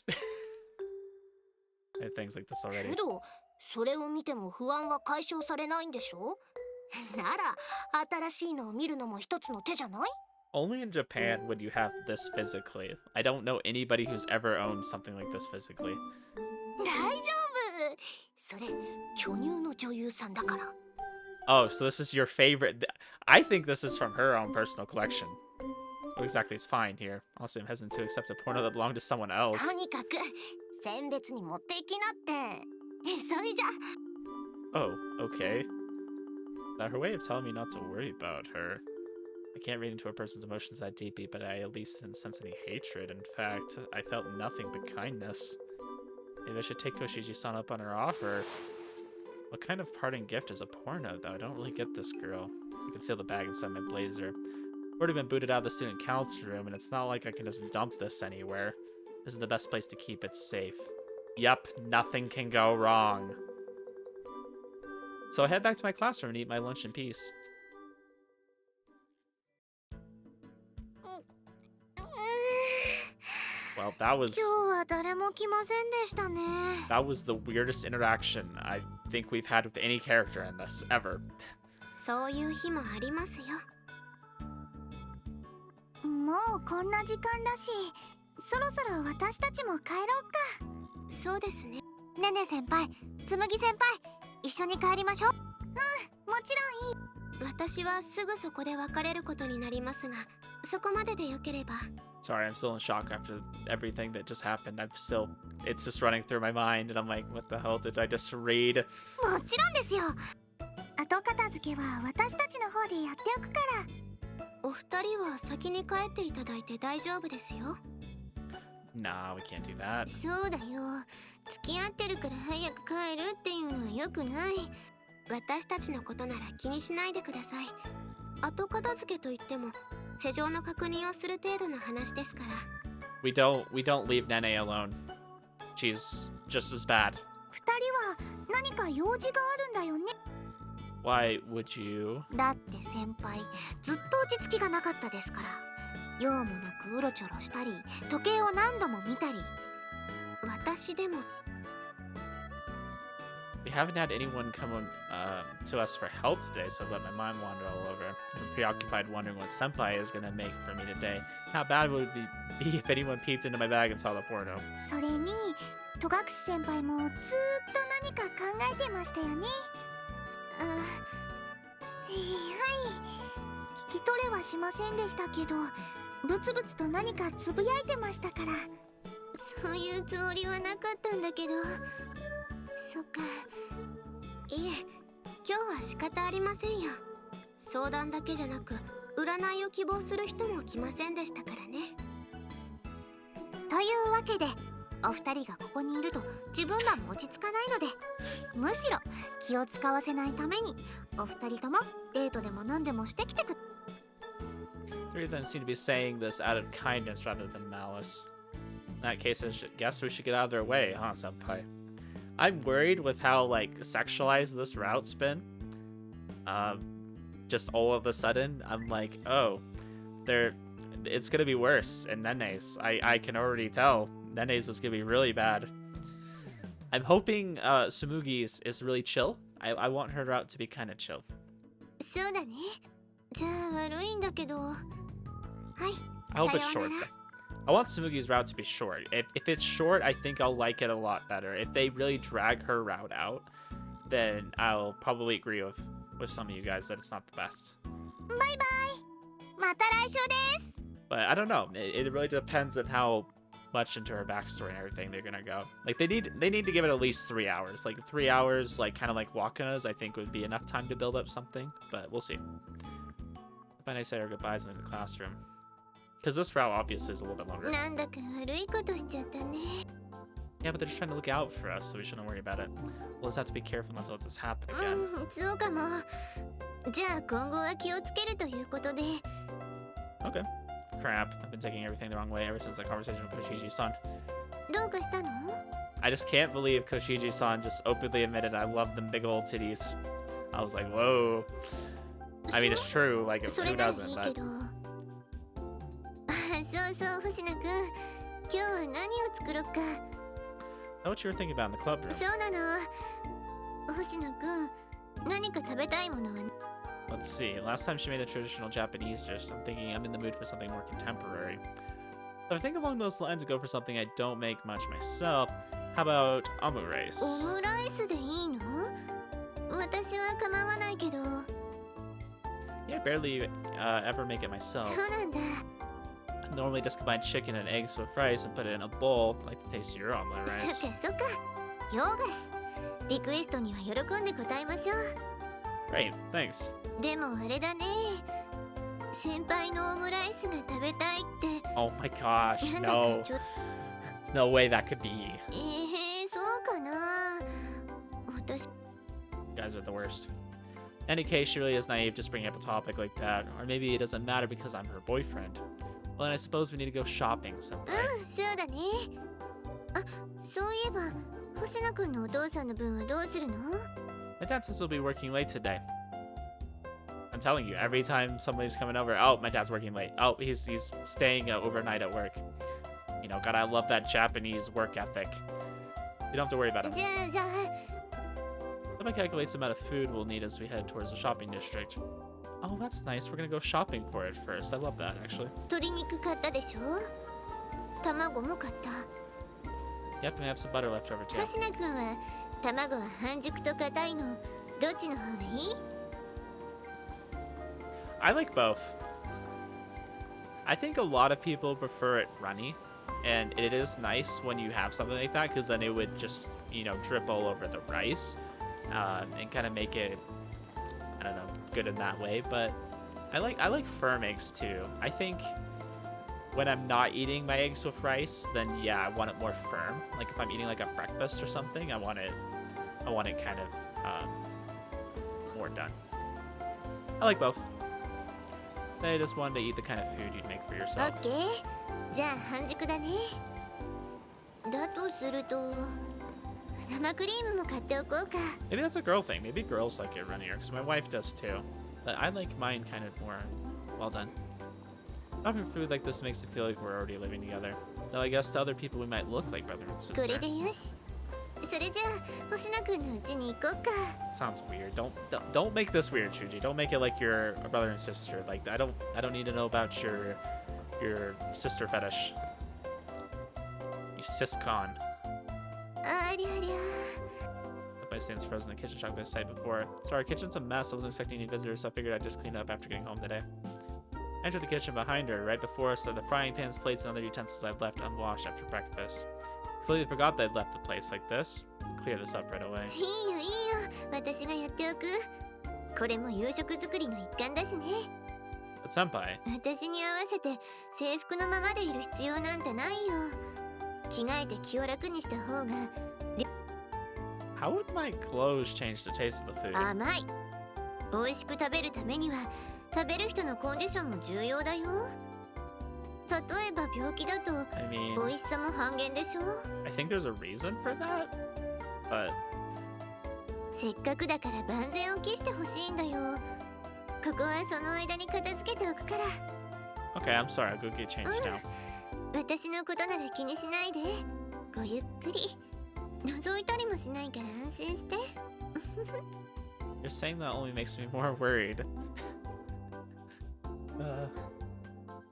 I had things like this already. けど、それを見ても不安は解消されないんでしょ？なら新しいのを見るのも一つの手じゃない？ Only in Japan would you have this physically. I don't know anybody who's ever owned something like this physically. 大丈夫。それ巨乳の女優さんだから。 Oh, so this is your favorite. I think this is from her own personal collection. What exactly is fine here? Also, I'm hesitant to accept a porno that belonged to someone else. とにかく選別に持っていきなって。それじゃ。 Oh, okay. Now, her way of telling me not to worry about her. I can't read into a person's emotions that deeply, but I at least didn't sense any hatred. In fact, I felt nothing but kindness. Maybe I should take Koshiji-san up on her offer. What kind of parting gift is a porno, though? I don't really get this girl. I conceal the bag inside my blazer. I've already been booted out of the student council room, and it's not like I can just dump this anywhere. This is the best place to keep it safe. Yep, nothing can go wrong. So I head back to my classroom and eat my lunch in peace. Well, that was 今日は誰も来ませんでしたね。 that was the weirdest interaction I think we've had with any character in this ever. そういう日もありますよ。もうこんな時間だし、そろそろ私たちも帰ろうか。そうですね。ねね先輩、つむぎ先輩、一緒に帰りましょう。もちろんいい。私はすぐそこで別れることになりますが、そこまででよければ。 Sorry, I'm still in shock after everything that just happened. It's just running through my mind, and I'm like, what the hell did I just read? もちろんですよ。後片付けは私たちの方でやっておくから。お二人は先に帰っていただいて大丈夫ですよ。 Nah, we can't do that. そうだよ。付き合ってるから早く帰るっていうのは良くない。私たちのことなら気にしないでください。後片付けといっても施錠の確認をする程度の話ですから。 We don't leave Nene alone. She's just as bad. 二人は何か用事があるんだよね。 Why would you? だって先輩、ずっと落ち着きがなかったですから。用もなくうろちょろしたり、時計を何度も見たり。私でも。 We haven't had anyone come to us for help today, so I let my mind wander all over. I'm preoccupied wondering what Senpai is gonna make for me today. How bad would it be if anyone peeped into my bag and saw the porno? それに戸隠先輩もずーっと何か考えてましたよね。はい聞き取れはしませんでしたけど、ブツブツと何かつぶやいてましたから。そういうつもりはなかったんだけど。そっか。いえ、今日は仕方ありませんよ。相談だけじゃなく、占いを希望する人も来ませんでしたからね。というわけで、お二人がここにいると自分らも落ち着かないので、むしろ気を使わせないために、お二人ともデートでも何でもしてきてく。 Three of them seem to be saying this out of kindness rather than malice. In that case, I guess we should get out of their way, huh, Senpai? I'm worried with how, like, sexualized this route's been. Just all of a sudden, I'm like, oh, it's gonna be worse in Nene's. I can already tell. Nene's is gonna be really bad. I'm hoping Sumugi's is really chill. I want her route to be kind of chill. そうだね。じゃあ悪いんだけど。はい。 I hope it's さよ short. うなら。 I want Sumugi's route to be short. If it's short, I think I'll like it a lot better. If they really drag her route out, then I'll probably agree with some of you guys that it's not the best. バイバイ。また来週です。 But I don't know. It really depends on how much into her backstory and everything they're gonna go. Like they need to give it at least 3 hours. Like 3 hours, like kind of like Wakana's, I think would be enough time to build up something. But we'll see. When I say our goodbyes in the classroom. Because this route obviously is a little bit longer. なんだか悪いことしちゃったね。 Yeah, but they're just trying to look out for us, so we shouldn't worry about it. We'll just have to be careful not to let this happen again. そうかも。じゃあ今後は気をつけるということで。 Okay. Crap. I've been taking everything the wrong way ever since that conversation with Koshiji-san. どうかしたの？ I just can't believe Koshiji-san just openly admitted I love them big old titties. I was like, whoa. I mean, it's true. Like, そ who れならい doesn't? い But けど。そうそう、星野くん。今日は何を作ろっか。 know what you were thinking about in the club room. そうなの。星野くん、何か食べたいものは？ Let's see. Last time she made a traditional Japanese dish, I'm thinking I'm in the mood for something more contemporary. So I think along those lines and go for something I don't make much myself. How about omurice? オムライスでいいの？私は構わないけど。Yeah, I barely ever make it myself. そうなんだ。I normally just combine chicken and eggs with rice and put it in a bowl. I like the taste of your omelet そ rice. っかそっか。ヨーガス。リクエストには喜んで答えましょう。 Great, thanks. でもあれだね。先輩のオムライスが食べたいって。 Oh my gosh, なんだか no. ちょっと。There's no way that could be. そうかな。私。 You guys are the worst. In any case, she really is naive just bringing up a topic like that. Or maybe it doesn't matter because I'm her boyfriend. Well, then I suppose we need to go shopping someday. そうだね。あ、そういえば、星野くんのお父さんの分はどうするの？ My dad says he'll be working late today. I'm telling you, every time somebody's coming over, oh, my dad's working late. Oh, he's staying overnight at work. You know, God, I love that Japanese work ethic. You don't have to worry about him. じゃあ、 Let me calculate the amount of food we'll need as we head towards the shopping district. Oh, that's nice. We're gonna go shopping for it first. I love that, actually. 鶏肉買ったでしょ？卵も買った。 Yep, and I have some butter left over too. 星野くんは卵は半熟と硬いのどっちの方がいい？ I like both. I think a lot of people prefer it runny, and it is nice when you have something like that because then it would just, you know, drip all over the rice and kind of make it, I don't know, good in that way. But I like firm eggs too. I think when I'm not eating my eggs with rice, then yeah, I want it more firm. Like if I'm eating like a breakfast or something, I want it kind of more done. I like both. I just wanted to eat the kind of food you'd make for オ yourself. ッケー。じゃあ半熟だね。だとすると生クリームも買っておこうか。 Maybe that's a girl thing. Maybe girls like it runnier, because my wife does too. But I like mine kind of more well done. Having food like this makes it feel like we're already living together. Though I guess to other people we might look like brother and こ sister. れでよし。それじゃあ星野くんの家に行こうか。 Sounds weird. Don't make this weird, Shuuji. Don't make it like you're a brother and sister. Like I don't need to know about your sister fetish. You siscon. ありゃりゃ。 My stands frozen in the kitchen shocked by the sight before. Sorry, our kitchen's a mess. I wasn't expecting any visitors, so I figured I'd just clean it up after getting home today. I entered the kitchen behind her. Right before us are the frying pans, plates, and other utensils I'd left unwashed after breakfast. Completely forgot that I'd left the place like this. Clear this up right away. いいよいいよ。私がやっておく。これも夕食作りの一環だしね。 But senpai, 私に合わせて制服のままでいる必要なんてないよ。着替えて気を楽にした方が how would my clothes change the taste of the food? 甘い。美味しく食べるためには食べる人のコンディションも重要だよ。例えば病気だと I mean, 美味しさも半減でしょ。 I think there's a reason for that, but せっかくだから万全を期してほしいんだよ。ここはその間に片付けておくから。 okay, I'm sorry. I'll go get changed now. 私のことなら気にしないで。ごゆっくり。覗いたりもしないから安心して。 You're saying that only makes me more worried.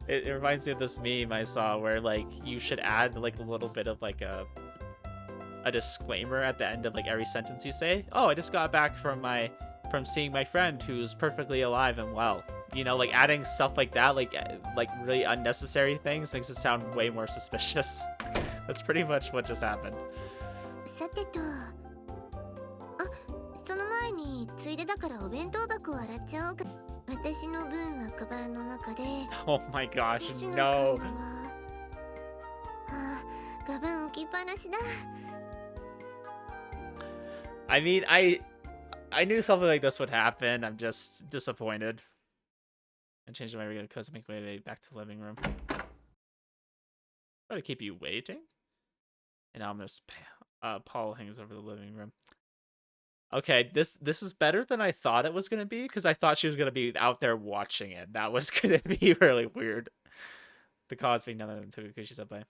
It reminds me of this meme I saw where like you should add like a little bit of like a disclaimer at the end of like every sentence you say. Oh, I just got back from seeing my friend who's perfectly alive and well. You know, like adding stuff like that, like really unnecessary things makes it sound way more suspicious. That's pretty much what just happened. さてと。あ、その前についでだからお弁当箱を洗っちゃおうか。私の分はカバンの中で。 Oh my gosh, 星野 no. 君はあ、カバン置きっぱなしだ。 I mean, I knew something like this would happen. I'm just disappointed. I changed my regular clothes to make my way back to the living room. Try to keep you waiting. And now I'm just Paul hangs over the living room. Okay, this is better than I thought it was gonna be because I thought she was gonna be out there watching it. That was gonna be really weird. The cause being none other than Touko, she's up by.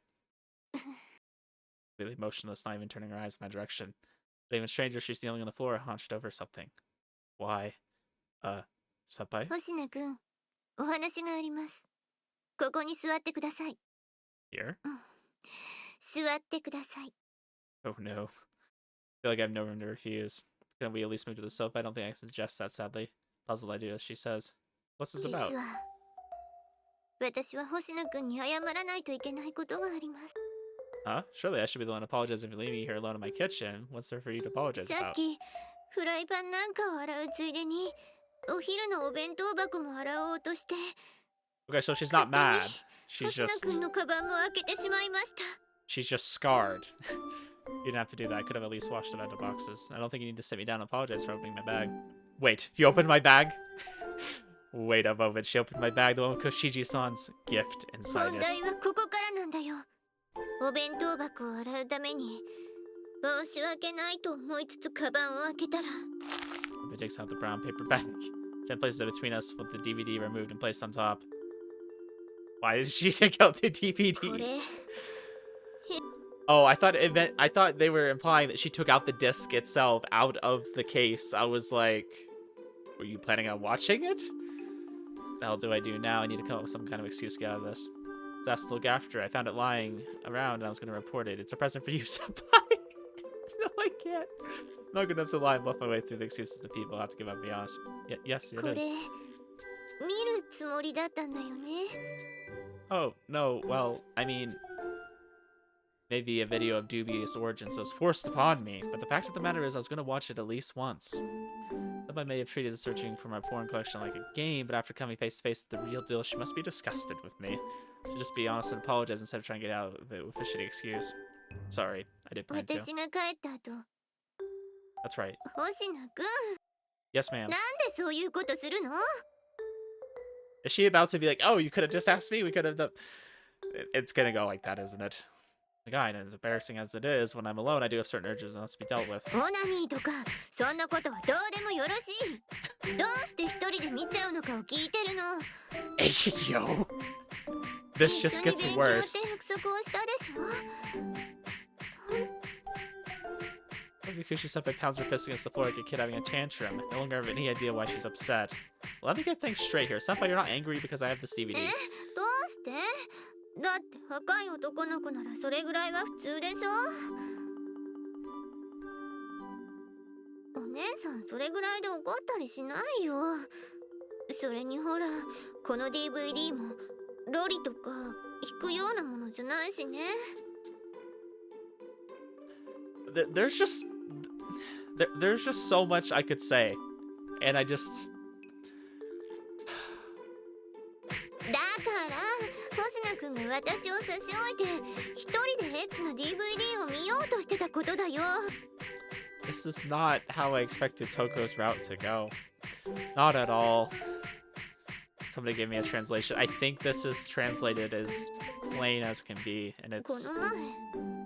Really motionless, not even turning her eyes in my direction. But even stranger, she's kneeling on the floor, hunched over something. Why? Senpai? 星野くん、お話があります。ここに座ってください。 Here? 座ってください。 Oh no. I feel like I have no room to refuse. Can we at least move to the sofa? I don't think I can suggest that, sadly. Puzzled idea, she says. What's this 実 about? は、私は星野くんに謝らないといけないことがあります。 Huh? Surely I should be the one apologizing for leaving you here alone in my kitchen. What's there for you to apologize さっ about? き、フライパンなんかを洗うついでに、お昼のお弁当箱も洗おうとして、 Okay, so she's not mad. She's 星野 just... くんのカバンも開けてしまいました。 She's just scarred. You didn't have to do that. I could have at least washed the bento boxes. I don't think you need to sit me down and apologize for opening my bag. Wait, you opened my bag? Wait a moment. She opened my bag, the one with Koshiji-san's gift inside 問 it. 題はここからなんだよ。お弁当箱を洗うために、申し訳ないと思いつつカバンを開けたら、 It takes out the brown paper bag. Then places it between us with the DVD removed and placed on top. Why did she take out the こ DVD? れ、 Oh, I thought they were implying that she took out the disc itself out of the case. I was like, were you planning on watching it? The hell do I do now? I need to come up with some kind of excuse to get out of this. That's to look after. I found it lying around and I was going to report it. It's a present for you, senpai. No, I can't. I'm not good enough to lie and bluff my way through the excuses to people. I'll have to give up and be honest. Yes, it これ、 is. 見るつもりだったんだよね。 Oh, no, well, I mean, maybe a video of dubious origins was forced upon me, but the fact of the matter is I was going to watch it at least once. I may have treated searching for my porn collection like a game, but after coming face to face with the real deal, she must be disgusted with me. Should just be honest and apologize instead of trying to get out of it with a shitty excuse. Sorry, I did plan to. 私が帰った後、 That's right. 星野くん、 Yes, ma'am. なんでそういうことするの？ Is she about to be like, oh, you could have just asked me? We could have done... It's gonna go like that, isn't it? Like, and as embarrassing as it is, when I'm alone, I do have certain urges that must be dealt with. オナニーとか、そんなことはどうでもよろしい。どうして一人で見ちゃうのかを聞いてるの。 Hey, yo! This 一 just 緒に gets 勉強って worse. 約束をしたでしょ。 Because she suddenly pounds her fist against the floor like a kid having a tantrum. I no longer have any idea why she's upset. Let me get things straight here. Senpai, you're not angry because I have this DVD. どうして？だって若い男の子ならそれぐらいは普通でしょ。お姉さんそれぐらいで怒ったりしないよ。それにほら、この DVD もロリとか弾くようなものじゃないしね。There's just... There's just so much I could say. And I just... だから星野くんが私を差し置いて一人でエッチな DVD を見ようとしてたことだよ。 This is not how I expected Touko's route to go. Not at all. Somebody gave me a translation. I think this is translated as plain as can be, and こ it's... の前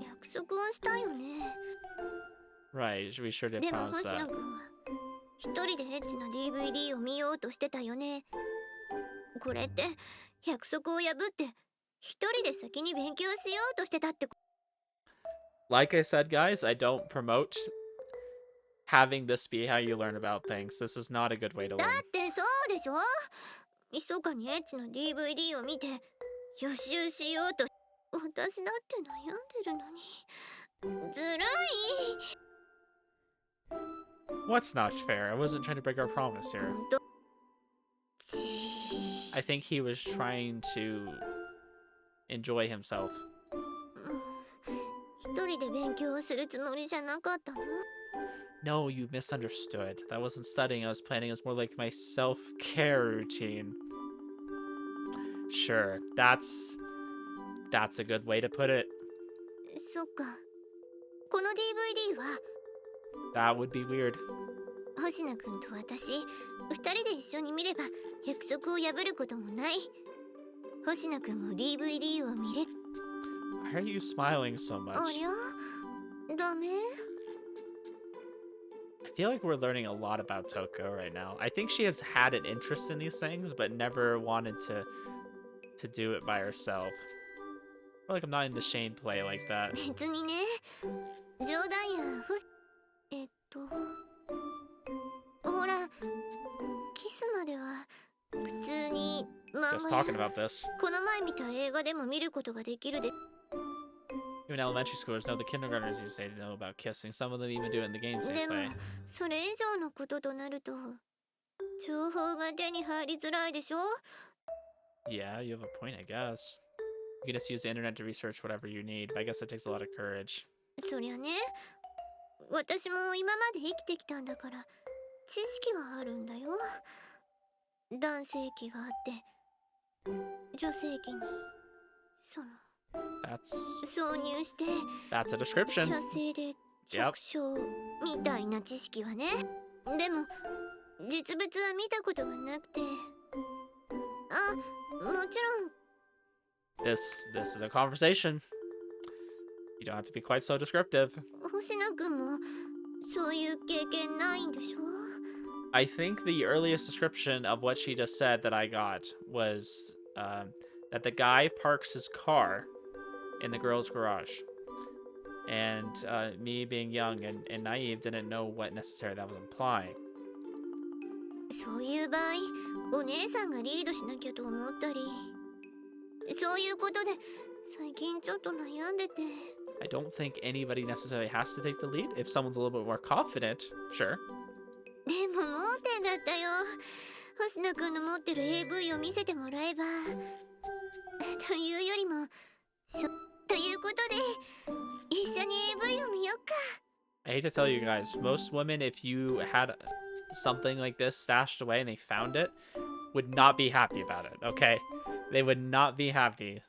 約束をしたよね。 Right, we sure did でも promise 星野 that. くんは一人でエッチな DVD を見ようとしてたよね。これって約束を破って一人で先に勉強しようとしてたってこ Like I said, guys, I don't promote having this be how you learn about things. This is not a good way to と。だ learn. ってそうでしょ。密かにエッチな DVD を見て予習しようと。私だって悩んでるのに。ずるい。 What's not fair? I wasn't trying to break our promise here. どち I think he was trying to enjoy himself. 一人で勉強をするつもりじゃなかったの？ No, you misunderstood. That wasn't studying I was planning. It was more like my self-care routine. Sure, that's a good way to put it. そっか。この DVD は That would be weird. 星野くんと私、二人で一緒に見れば約束を破ることもない。星野くんも DVD を見れる。 Why are you smiling so much? ありゃ？ダメ？ I feel like we're learning a lot about Touko right now. I think she has had an interest in these things, but never wanted to do it by herself. I feel like I'm not into Shane play like that. 別にね。冗談や。ほらキスまでは普通に漫 Just 画 talking や about this. この前見た映画でも見ることができるで Even elementary schoolers know the kindergartners these days know about kissing. Some of them even do it in the game で safe も way. それ以上のこととなると情報が手に入りづらいでしょ Yeah, you have a point, I guess. You can just use the internet to research whatever you need, but I guess it takes a lot of courage. そりゃね私も今まで生きてきたんだから知識はあるんだよ男性器があって女性器にその That's 挿入して a 射 description. 精で直腸みたいな知識はねでも実物は見たことがなくてあもちろん This is a conversation. You don't have to be quite so descriptive. 星野くんもそういう経験ないんでしょ I think the earliest description of what she just said that I got was that the guy parks his car in the girl's garage. And me being young and naive didn't know what necessarily that was implying. そういう場合お姉さんがリードしなきゃと思ったりそういうことで最近ちょっと悩んでて I don't think anybody necessarily has to take the lead. If someone's a little bit more confident, sure. でも盲点だったよ星野くんの持ってる AV を見せてもらえばというよりもということで一緒に AV を見よっか I hate to tell you guys, most women, if you had something like this stashed away and they found it, would not be happy about it, okay? They would not be happy.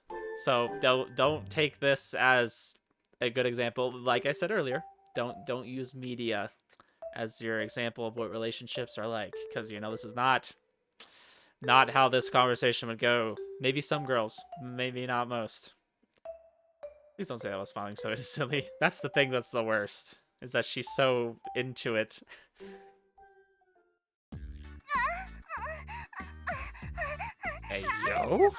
So don't take this as a good example. Like I said earlier, don't use media as your example of what relationships are like, because you know this is not how this conversation would go. Maybe some girls, maybe not most. Please don't say I was smiling so innocently. That's the thing that's the worst, is that she's so into it. Hey, yo?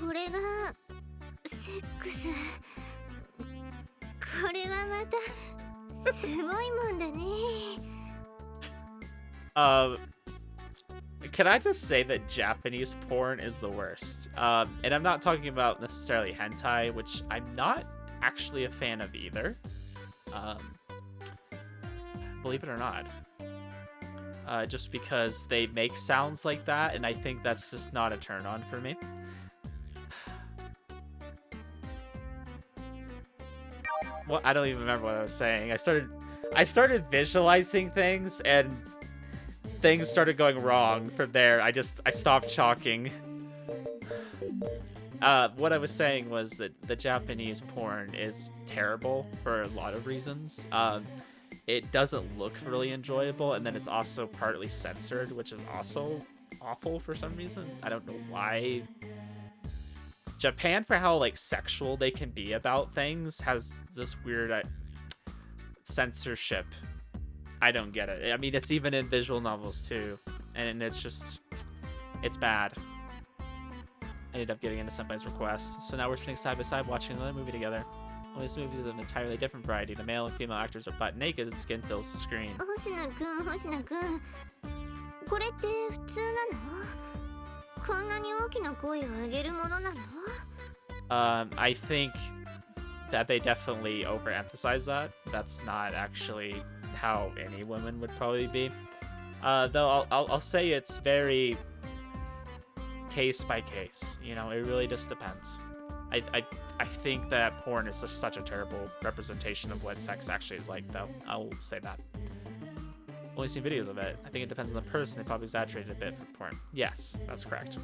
これがセックスこれはまたすごいもんだね Can I just say that Japanese porn is the worst? And I'm not talking about necessarily hentai, which I'm not actually a fan of either. Believe it or not. Just because they make sounds like that, and I think that's just not a turn on for me. Well, I don't even remember what I was saying. I started visualizing things, and things started going wrong from there. I stopped talking. What I was saying was that the Japanese porn is terrible for a lot of reasons. It doesn't look really enjoyable, and then it's also partly censored, which is also awful for some reason. I don't know why. Japan, for how like sexual they can be about things, has this weird censorship. I don't get it. I mean, it's even in visual novels too, and it's bad. I ended up getting into Senpai's request, so now we're sitting side by side watching another movie together. Only this movie is of an entirely different variety. The male and female actors are butt naked, and skin fills the screen. 星野くんこれって普通なのこんなに大きな声を上げるものなの I think that they definitely overemphasize that. That's not actually how any woman would probably be. Though I'll say it's very case by case. You know, it really just depends. I think that porn is just such a terrible representation of what sex actually is like, though. I will say that. Only seen videos of it. I think it depends on the person. They probably exaggerated a bit for porn. Yes, that's correct.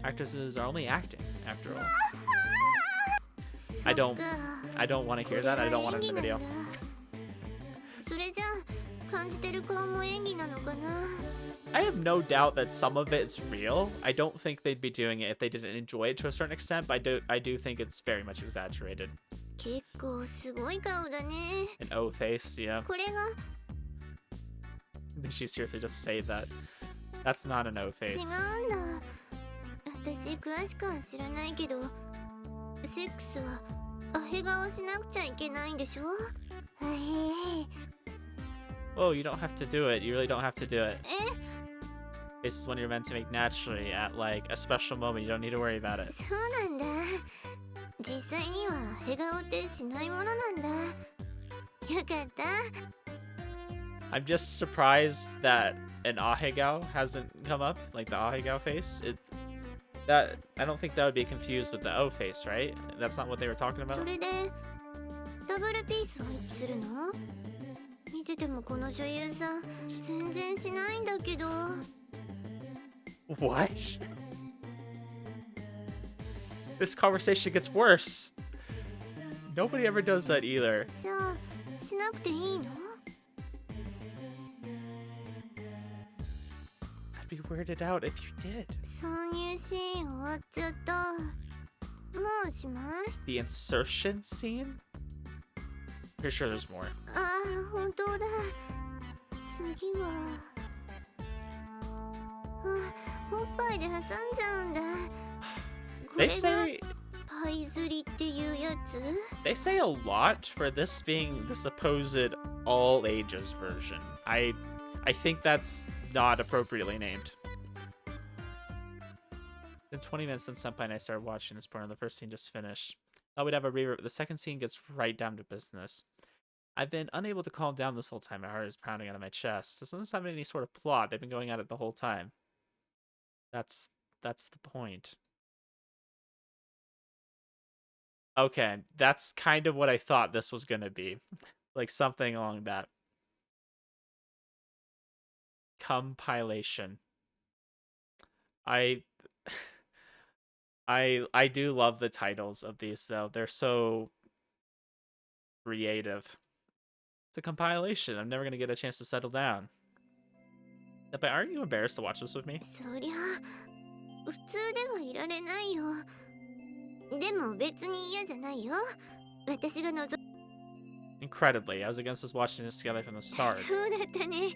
Actresses are only acting, after all. I don't want to hear that. I don't want it in the video. それじゃあ感じてる顔も演技なのかな I have no doubt that some of it is real. I don't think they'd be doing it if they didn't enjoy it to a certain extent, but I do think it's very much exaggerated. 結構すごい顔だね An O face, yeah. これが Did she seriously just say that? That's not an O 違 face. うんだ私詳しくは知らないけどセックスはアヘ顔しなくちゃいけないんでしょ。あへえ。 Oh, you don't have to do it. You really don't have to do it. え、 This is one you're meant to make naturally at like a special moment. You don't need to worry about it. そうなんだ。実際にはアヘ顔ってしないものなんだ。よかった。 I'm just surprised that an ahegao hasn't come up, like the ahegao face. That I don't think that would be confused with the O face, right? That's not what they were talking そ about. れでダブルピースをするの？見ててもこの女優さん全然しないんだけど。 What? This conversation gets worse. Nobody ever does that either. じゃあしなくていいの？ I'd be weirded out if you did. 挿入シーン終わっちゃった。もうおしまい？ The insertion scene? Pretty sure there's more. ああ、本当だ。次は。あ、おっぱいで挟んじゃうんだ。こ They れが say パイ釣りっていうやつ？ they say a lot for this being the supposed all ages version. I think that's not appropriately named. In 20 minutes since Senpai and I started watching this porn, the first scene just finished. Thought we'd have a rerun, but the second scene gets right down to business. I've been unable to calm down this whole time. My heart is pounding out of my chest. This doesn't have any sort of plot. They've been going at it the whole time. That's the point. Okay, that's kind of what I thought this was gonna be. Like something along that. Compilation. I do love the titles of these though. They're so creative. It's a compilation. I'm never gonna get a chance to settle down. But aren't you embarrassed to watch this with me? そりゃ普通ではいられないよ。でも別に嫌じゃないよ。私が望 Incredibly, I was against us watching this together from the start. そうだったね。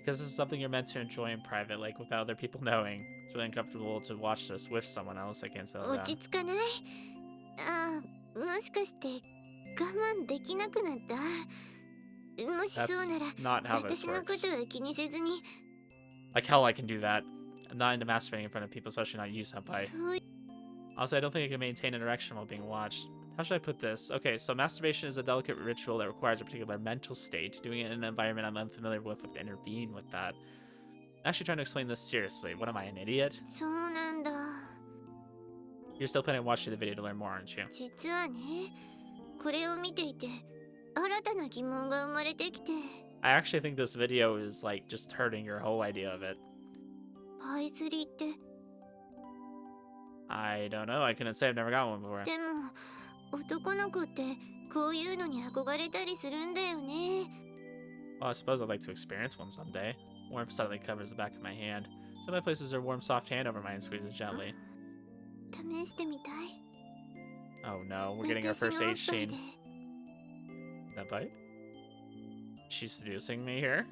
Because this is something you're meant to enjoy in private, like without other people knowing. It's really uncomfortable to watch this with someone else. I can't settle 落ち down. 着かない？ああ、もしかして我慢できなくなった？もしそう That's なら not how this 私のこ works. とは気にせずに。 Like hell I can do that. I'm not into masturbating in front of people, especially not you, senpai. そうい Also, I don't think I can maintain an erection while being watched. How should I put this? Okay, so masturbation is a delicate ritual that requires a particular mental state. Doing it in an environment I'm unfamiliar with would intervene with that. I'm actually trying to explain this seriously. What am I, an idiot? そうなんだ。 You're still planning on watching the video to learn more, aren't you? 実はね、これを見ていて新たな疑問が生まれてきて。 I actually think this video is like just hurting your whole idea of it. パイ釣りって。 I don't know. I couldn't say. I've never got one before. でも男の子ってこういうのに憧れたりするんだよね。 Well, I suppose I'd like to experience one someday. Warm slightly covers the back of my hand. Some of my places her warm, soft hand over mine and squeezes gently. 試してみたい。 Oh no, we're getting our 私 first のおっ H ぱい scene. で That bite? She's seducing me here?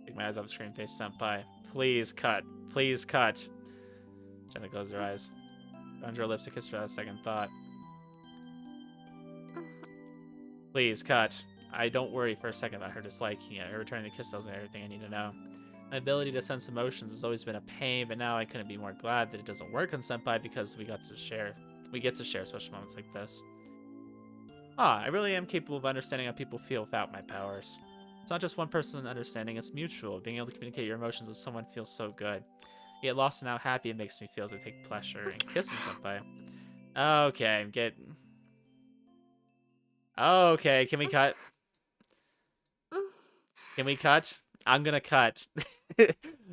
Take my eyes off the screen face, senpai. Please cut. Please cut. Gently close her eyes. Under her lips to kiss her without a second thought. Please cut. I don't worry for a second about her disliking it. Her returning the kiss tells me everything I need to know. My ability to sense emotions has always been a pain, but now I couldn't be more glad that it doesn't work on senpai because we get to share special moments like this. Ah, I really am capable of understanding how people feel without my powers. It's not just one person understanding, it's mutual. Being able to communicate your emotions with someone feels so good. You get lost in how happy it makes me feel as I take pleasure in kissing senpai. Okay, Okay, can we cut? Can we cut? I'm gonna cut.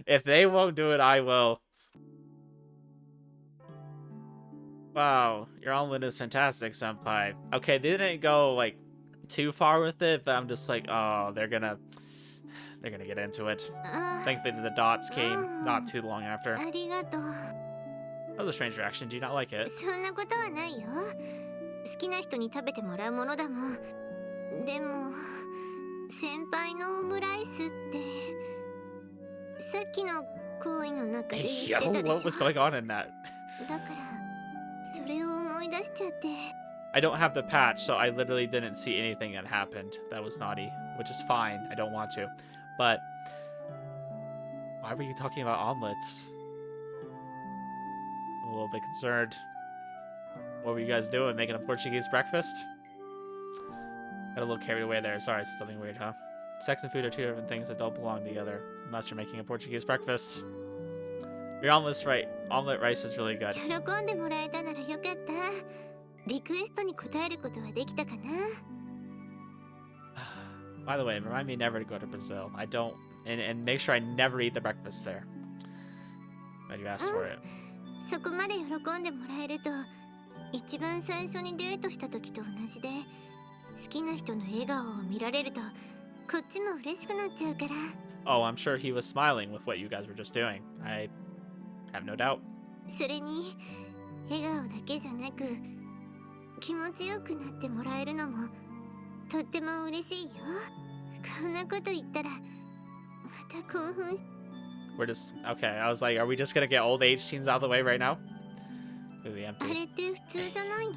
If they won't do it, I will. Wow, your omelet is fantastic, senpai. Okay, they didn't go like too far with it, but I'm just like, oh, they're gonna get into it. あ Thankfully, the dots came not too long after. ありがとう。 That was a strange reaction. Do you not like it? そんなことはないよ。好きな人に食べてもらうものだもん。でも先輩のオムライスってさっきの行為の中で言 Yo, ってたで what しょ。 was going on in that? だからそそれを思い出しちゃって。 I don't have the patch, so I literally didn't see anything that happened that was naughty, which is fine. I don't want to. But why were you talking about omelets? I'm a little bit concerned. What were you guys doing? Making a Portuguese breakfast? Got a little carried away there. Sorry, I said something weird, huh? Sex and food are two different things that don't belong together, unless you're making a Portuguese breakfast. Your omelet rice is really good. 喜んでもらえたならよかった。リクエストに応えることはできたかな。 By the way, remind me never to go to Brazil. I don't, and make sure I never eat the breakfast there. But you asked for it. そこまで喜んでもらえると、一番最初にデートした時と同じで、好きな人の笑顔を見られると、こっちも嬉しくなっちゃうから。 Oh, I'm sure he was smiling with what you guys were just doing. I have no doubt. それに、笑顔だけじゃなく、気持ちよくなってもらえるのも、とっても嬉しいよ。こんなこと言ったら、また興奮し。 We're just okay. I was like, are we just gonna get old age teens out of the way right now? Completely あ empty. れって普通じゃないの？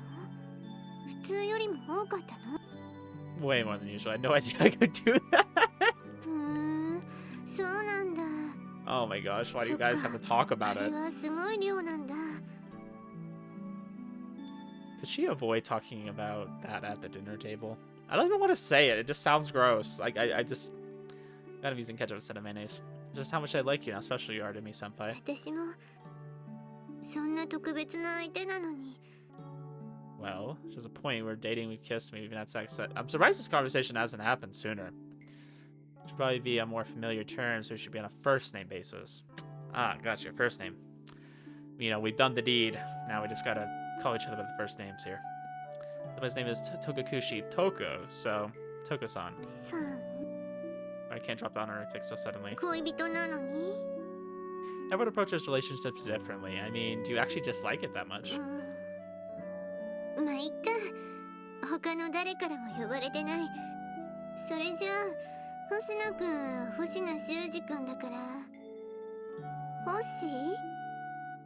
普通よりも多かったの？ Way more than usual. I had no idea I could do that. そうなんだ。 Oh my gosh, why do you guys have to talk about あれ it? はすごい量なんだ。 Could she avoid talking about that at the dinner table? I don't even want to say it. It just sounds gross. Like I just kind of using ketchup instead of mayonnaise. Just how much I like you now, especially you, Artemis senpai. 私もそんな特別な相手なのに。 Well, there's a point where dating, we've kissed, we've even had sex. I'm surprised this conversation hasn't happened sooner. Should probably be on more familiar terms. We should be on a first name basis. Ah, gotcha. First name. You know, we've done the deed. Now we just gotta call each other by the first names here. His name is Tokukushi Toko, so Toko-san. さん、 I can't drop the honorific so suddenly. 恋人なのに。 Everyone approaches relationships differently. I mean, do you actually dislike it that much? まあいっか。他の誰からも呼ばれてない。それじゃあ、星野くんは星野修二くんだから。星？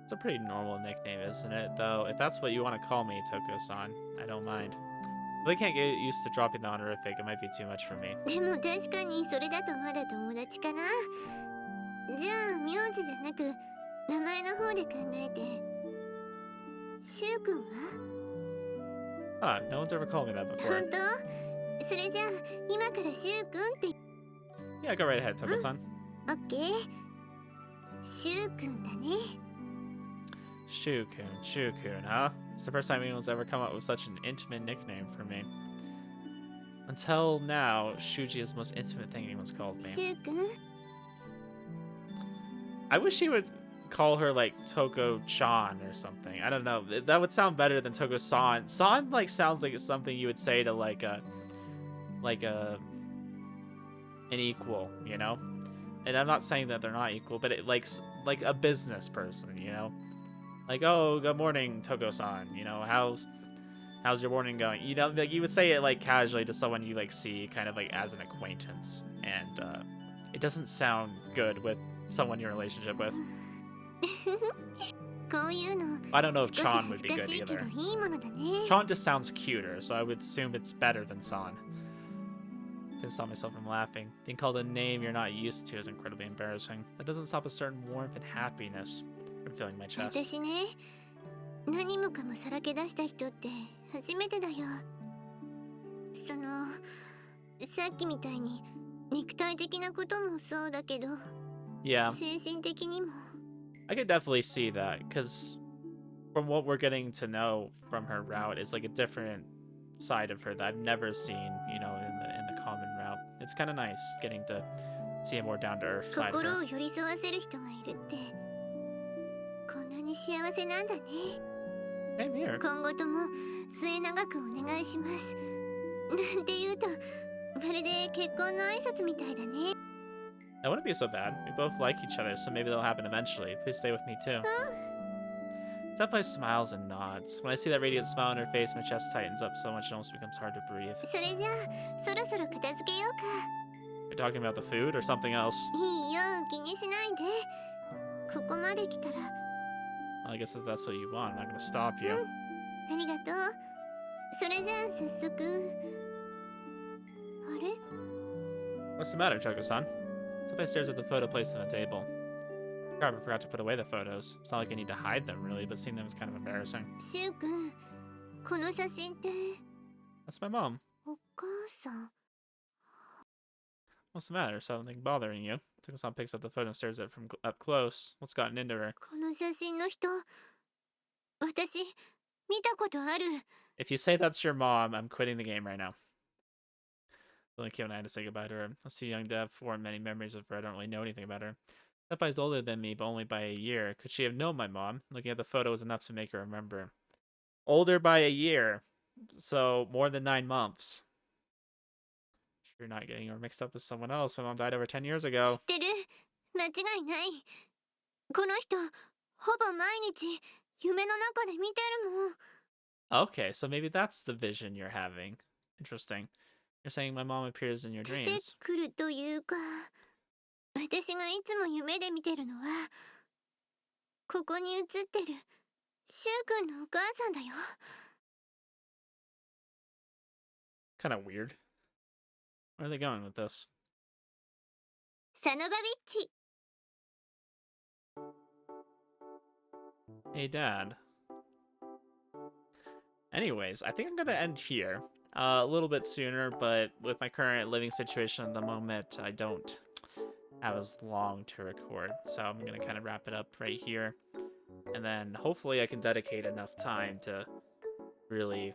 It's a pretty normal nickname, isn't it? Though, if that's what you want to call me, Toko-san, I don't mind. Really can't get used to dropping the honorific. It might be too much for me. でも確かにそれだとまだ友達かな。じゃあ名字じゃなく名前の方で考えて。シュウくんは？ Ah, no one's ever called me that before. 本当？それじゃあ今からシュウくんって。 Yeah, go right ahead, Toko-san. オッケー。シュウくんだね。 Shukun, huh? It's the first time anyone's ever come up with such an intimate nickname for me. Until now, Shuuji is the most intimate thing anyone's called シ me. ュウくん？ I wish he would call her like Toko-chan or something. I don't know. That would sound better than Toko-san. San like sounds like it's something you would say to like an equal, you know? And I'm not saying that they're not equal, but it like a business person, you know? Like, oh, good morning, Toko-san. You know, how's your morning going? You know, like you would say it like casually to someone you like see kind of like as an acquaintance, and it doesn't sound good with someone you're in a relationship with. こういうの I don't know if 少し Chan 恥 would ず be か good しいけど either. いいものだね。 Chan just sounds cuter, so I would assume it's better than San. I couldn't stop myself from laughing. Being called a name you're not used to is incredibly embarrassing. That doesn't stop a certain warmth and happiness from filling my chest. 私ね、何もかもさらけ出した人って初めてだよ。さっきみたいに肉体的なこともそうだけど、 Yeah, 精神的にも。 I could definitely see that, because from what we're getting to know from her route is like a different side of her that I've never seen, you know, in the common route. It's kind of nice getting to see a more down-to-earth side of 心 her. を寄り添わせる人がいるってこんなに幸せなんだね。 Same here. 今後とも末永くお願いします。なんて言うとまるで結婚の挨拶みたいだね。 That wouldn't be so bad. We both like each other, so maybe that'll happen eventually. Please stay with me too. Senpai smiles and nods. When I see that radiant smile on her face, my chest tightens up so much it almost becomes hard to breathe. それじゃあそろそろ片付けようか。 You're talking about the food or something else? いいよ、気にしないで。ここまで来たら。 Well, I guess if that's what you want, I'm not gonna stop you. ありがとう。それじゃあ早速。あれ？ What's the matter, Touko-san? Somebody stares at the photo placed on the table. Crap, I forgot to put away the photos. It's not like I need to hide them, really, but seeing them is kind of embarrassing. シュウ君、この写真って That's my mom. お母さん。 What's the matter? Something bothering you? Touko-san picks up the photo and stares at it from up close. What's gotten into her? この写真の人、私見たことある。 If you say that's your mom, I'm quitting the game right now. Only Kyo and I had to say goodbye to her. I was too young to have formed many memories of her. I don't really know anything about her. Senpai's older than me, but only by a year. Could she have known my mom? Looking at the photo was enough to make her remember. Older by a year. So, more than 9 months. Sure, you're not getting her mixed up with someone else. My mom died over 10 years 知 ago. ってる？間違いない。この人、ほぼ毎日夢の中で見てるもん。 Okay, so maybe that's the vision you're having. Interesting. You're saying my mom appears in your 出て dreams. くるというか、私がいつも夢で見てるのは、ここに写ってるシュウ君のお母さんだよ。 Kind of weird. Where are they going with this? サノバビッチ。 Hey, Dad. Anyways, I think I'm gonna end here. A little bit sooner, but with my current living situation at the moment, I don't have as long to record. So I'm gonna kind of wrap it up right here. And then hopefully I can dedicate enough time to really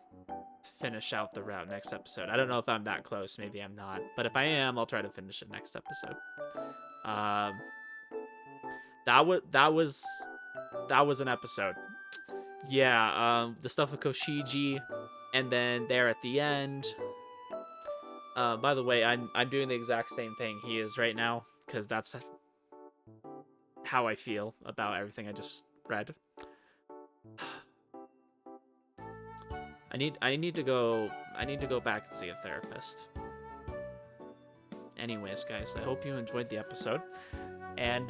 finish out the route next episode. I don't know if I'm that close, maybe I'm not. But if I am, I'll try to finish it next episode. That was an episode. Yeah, the stuff with Koshiji, and then there at the end. By the way, I'm doing the exact same thing he is right now, because that's how I feel about everything I just read. I need to go back and see a therapist. Anyways, guys, I hope you enjoyed the episode, and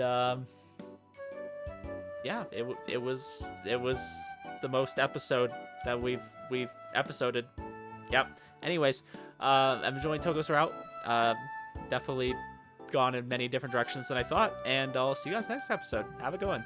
yeah, it was the most episode that we've episoded. Yep. Anyways, I'm enjoying Touko's route. Definitely gone in many different directions than I thought, and I'll see you guys next episode. Have a good one.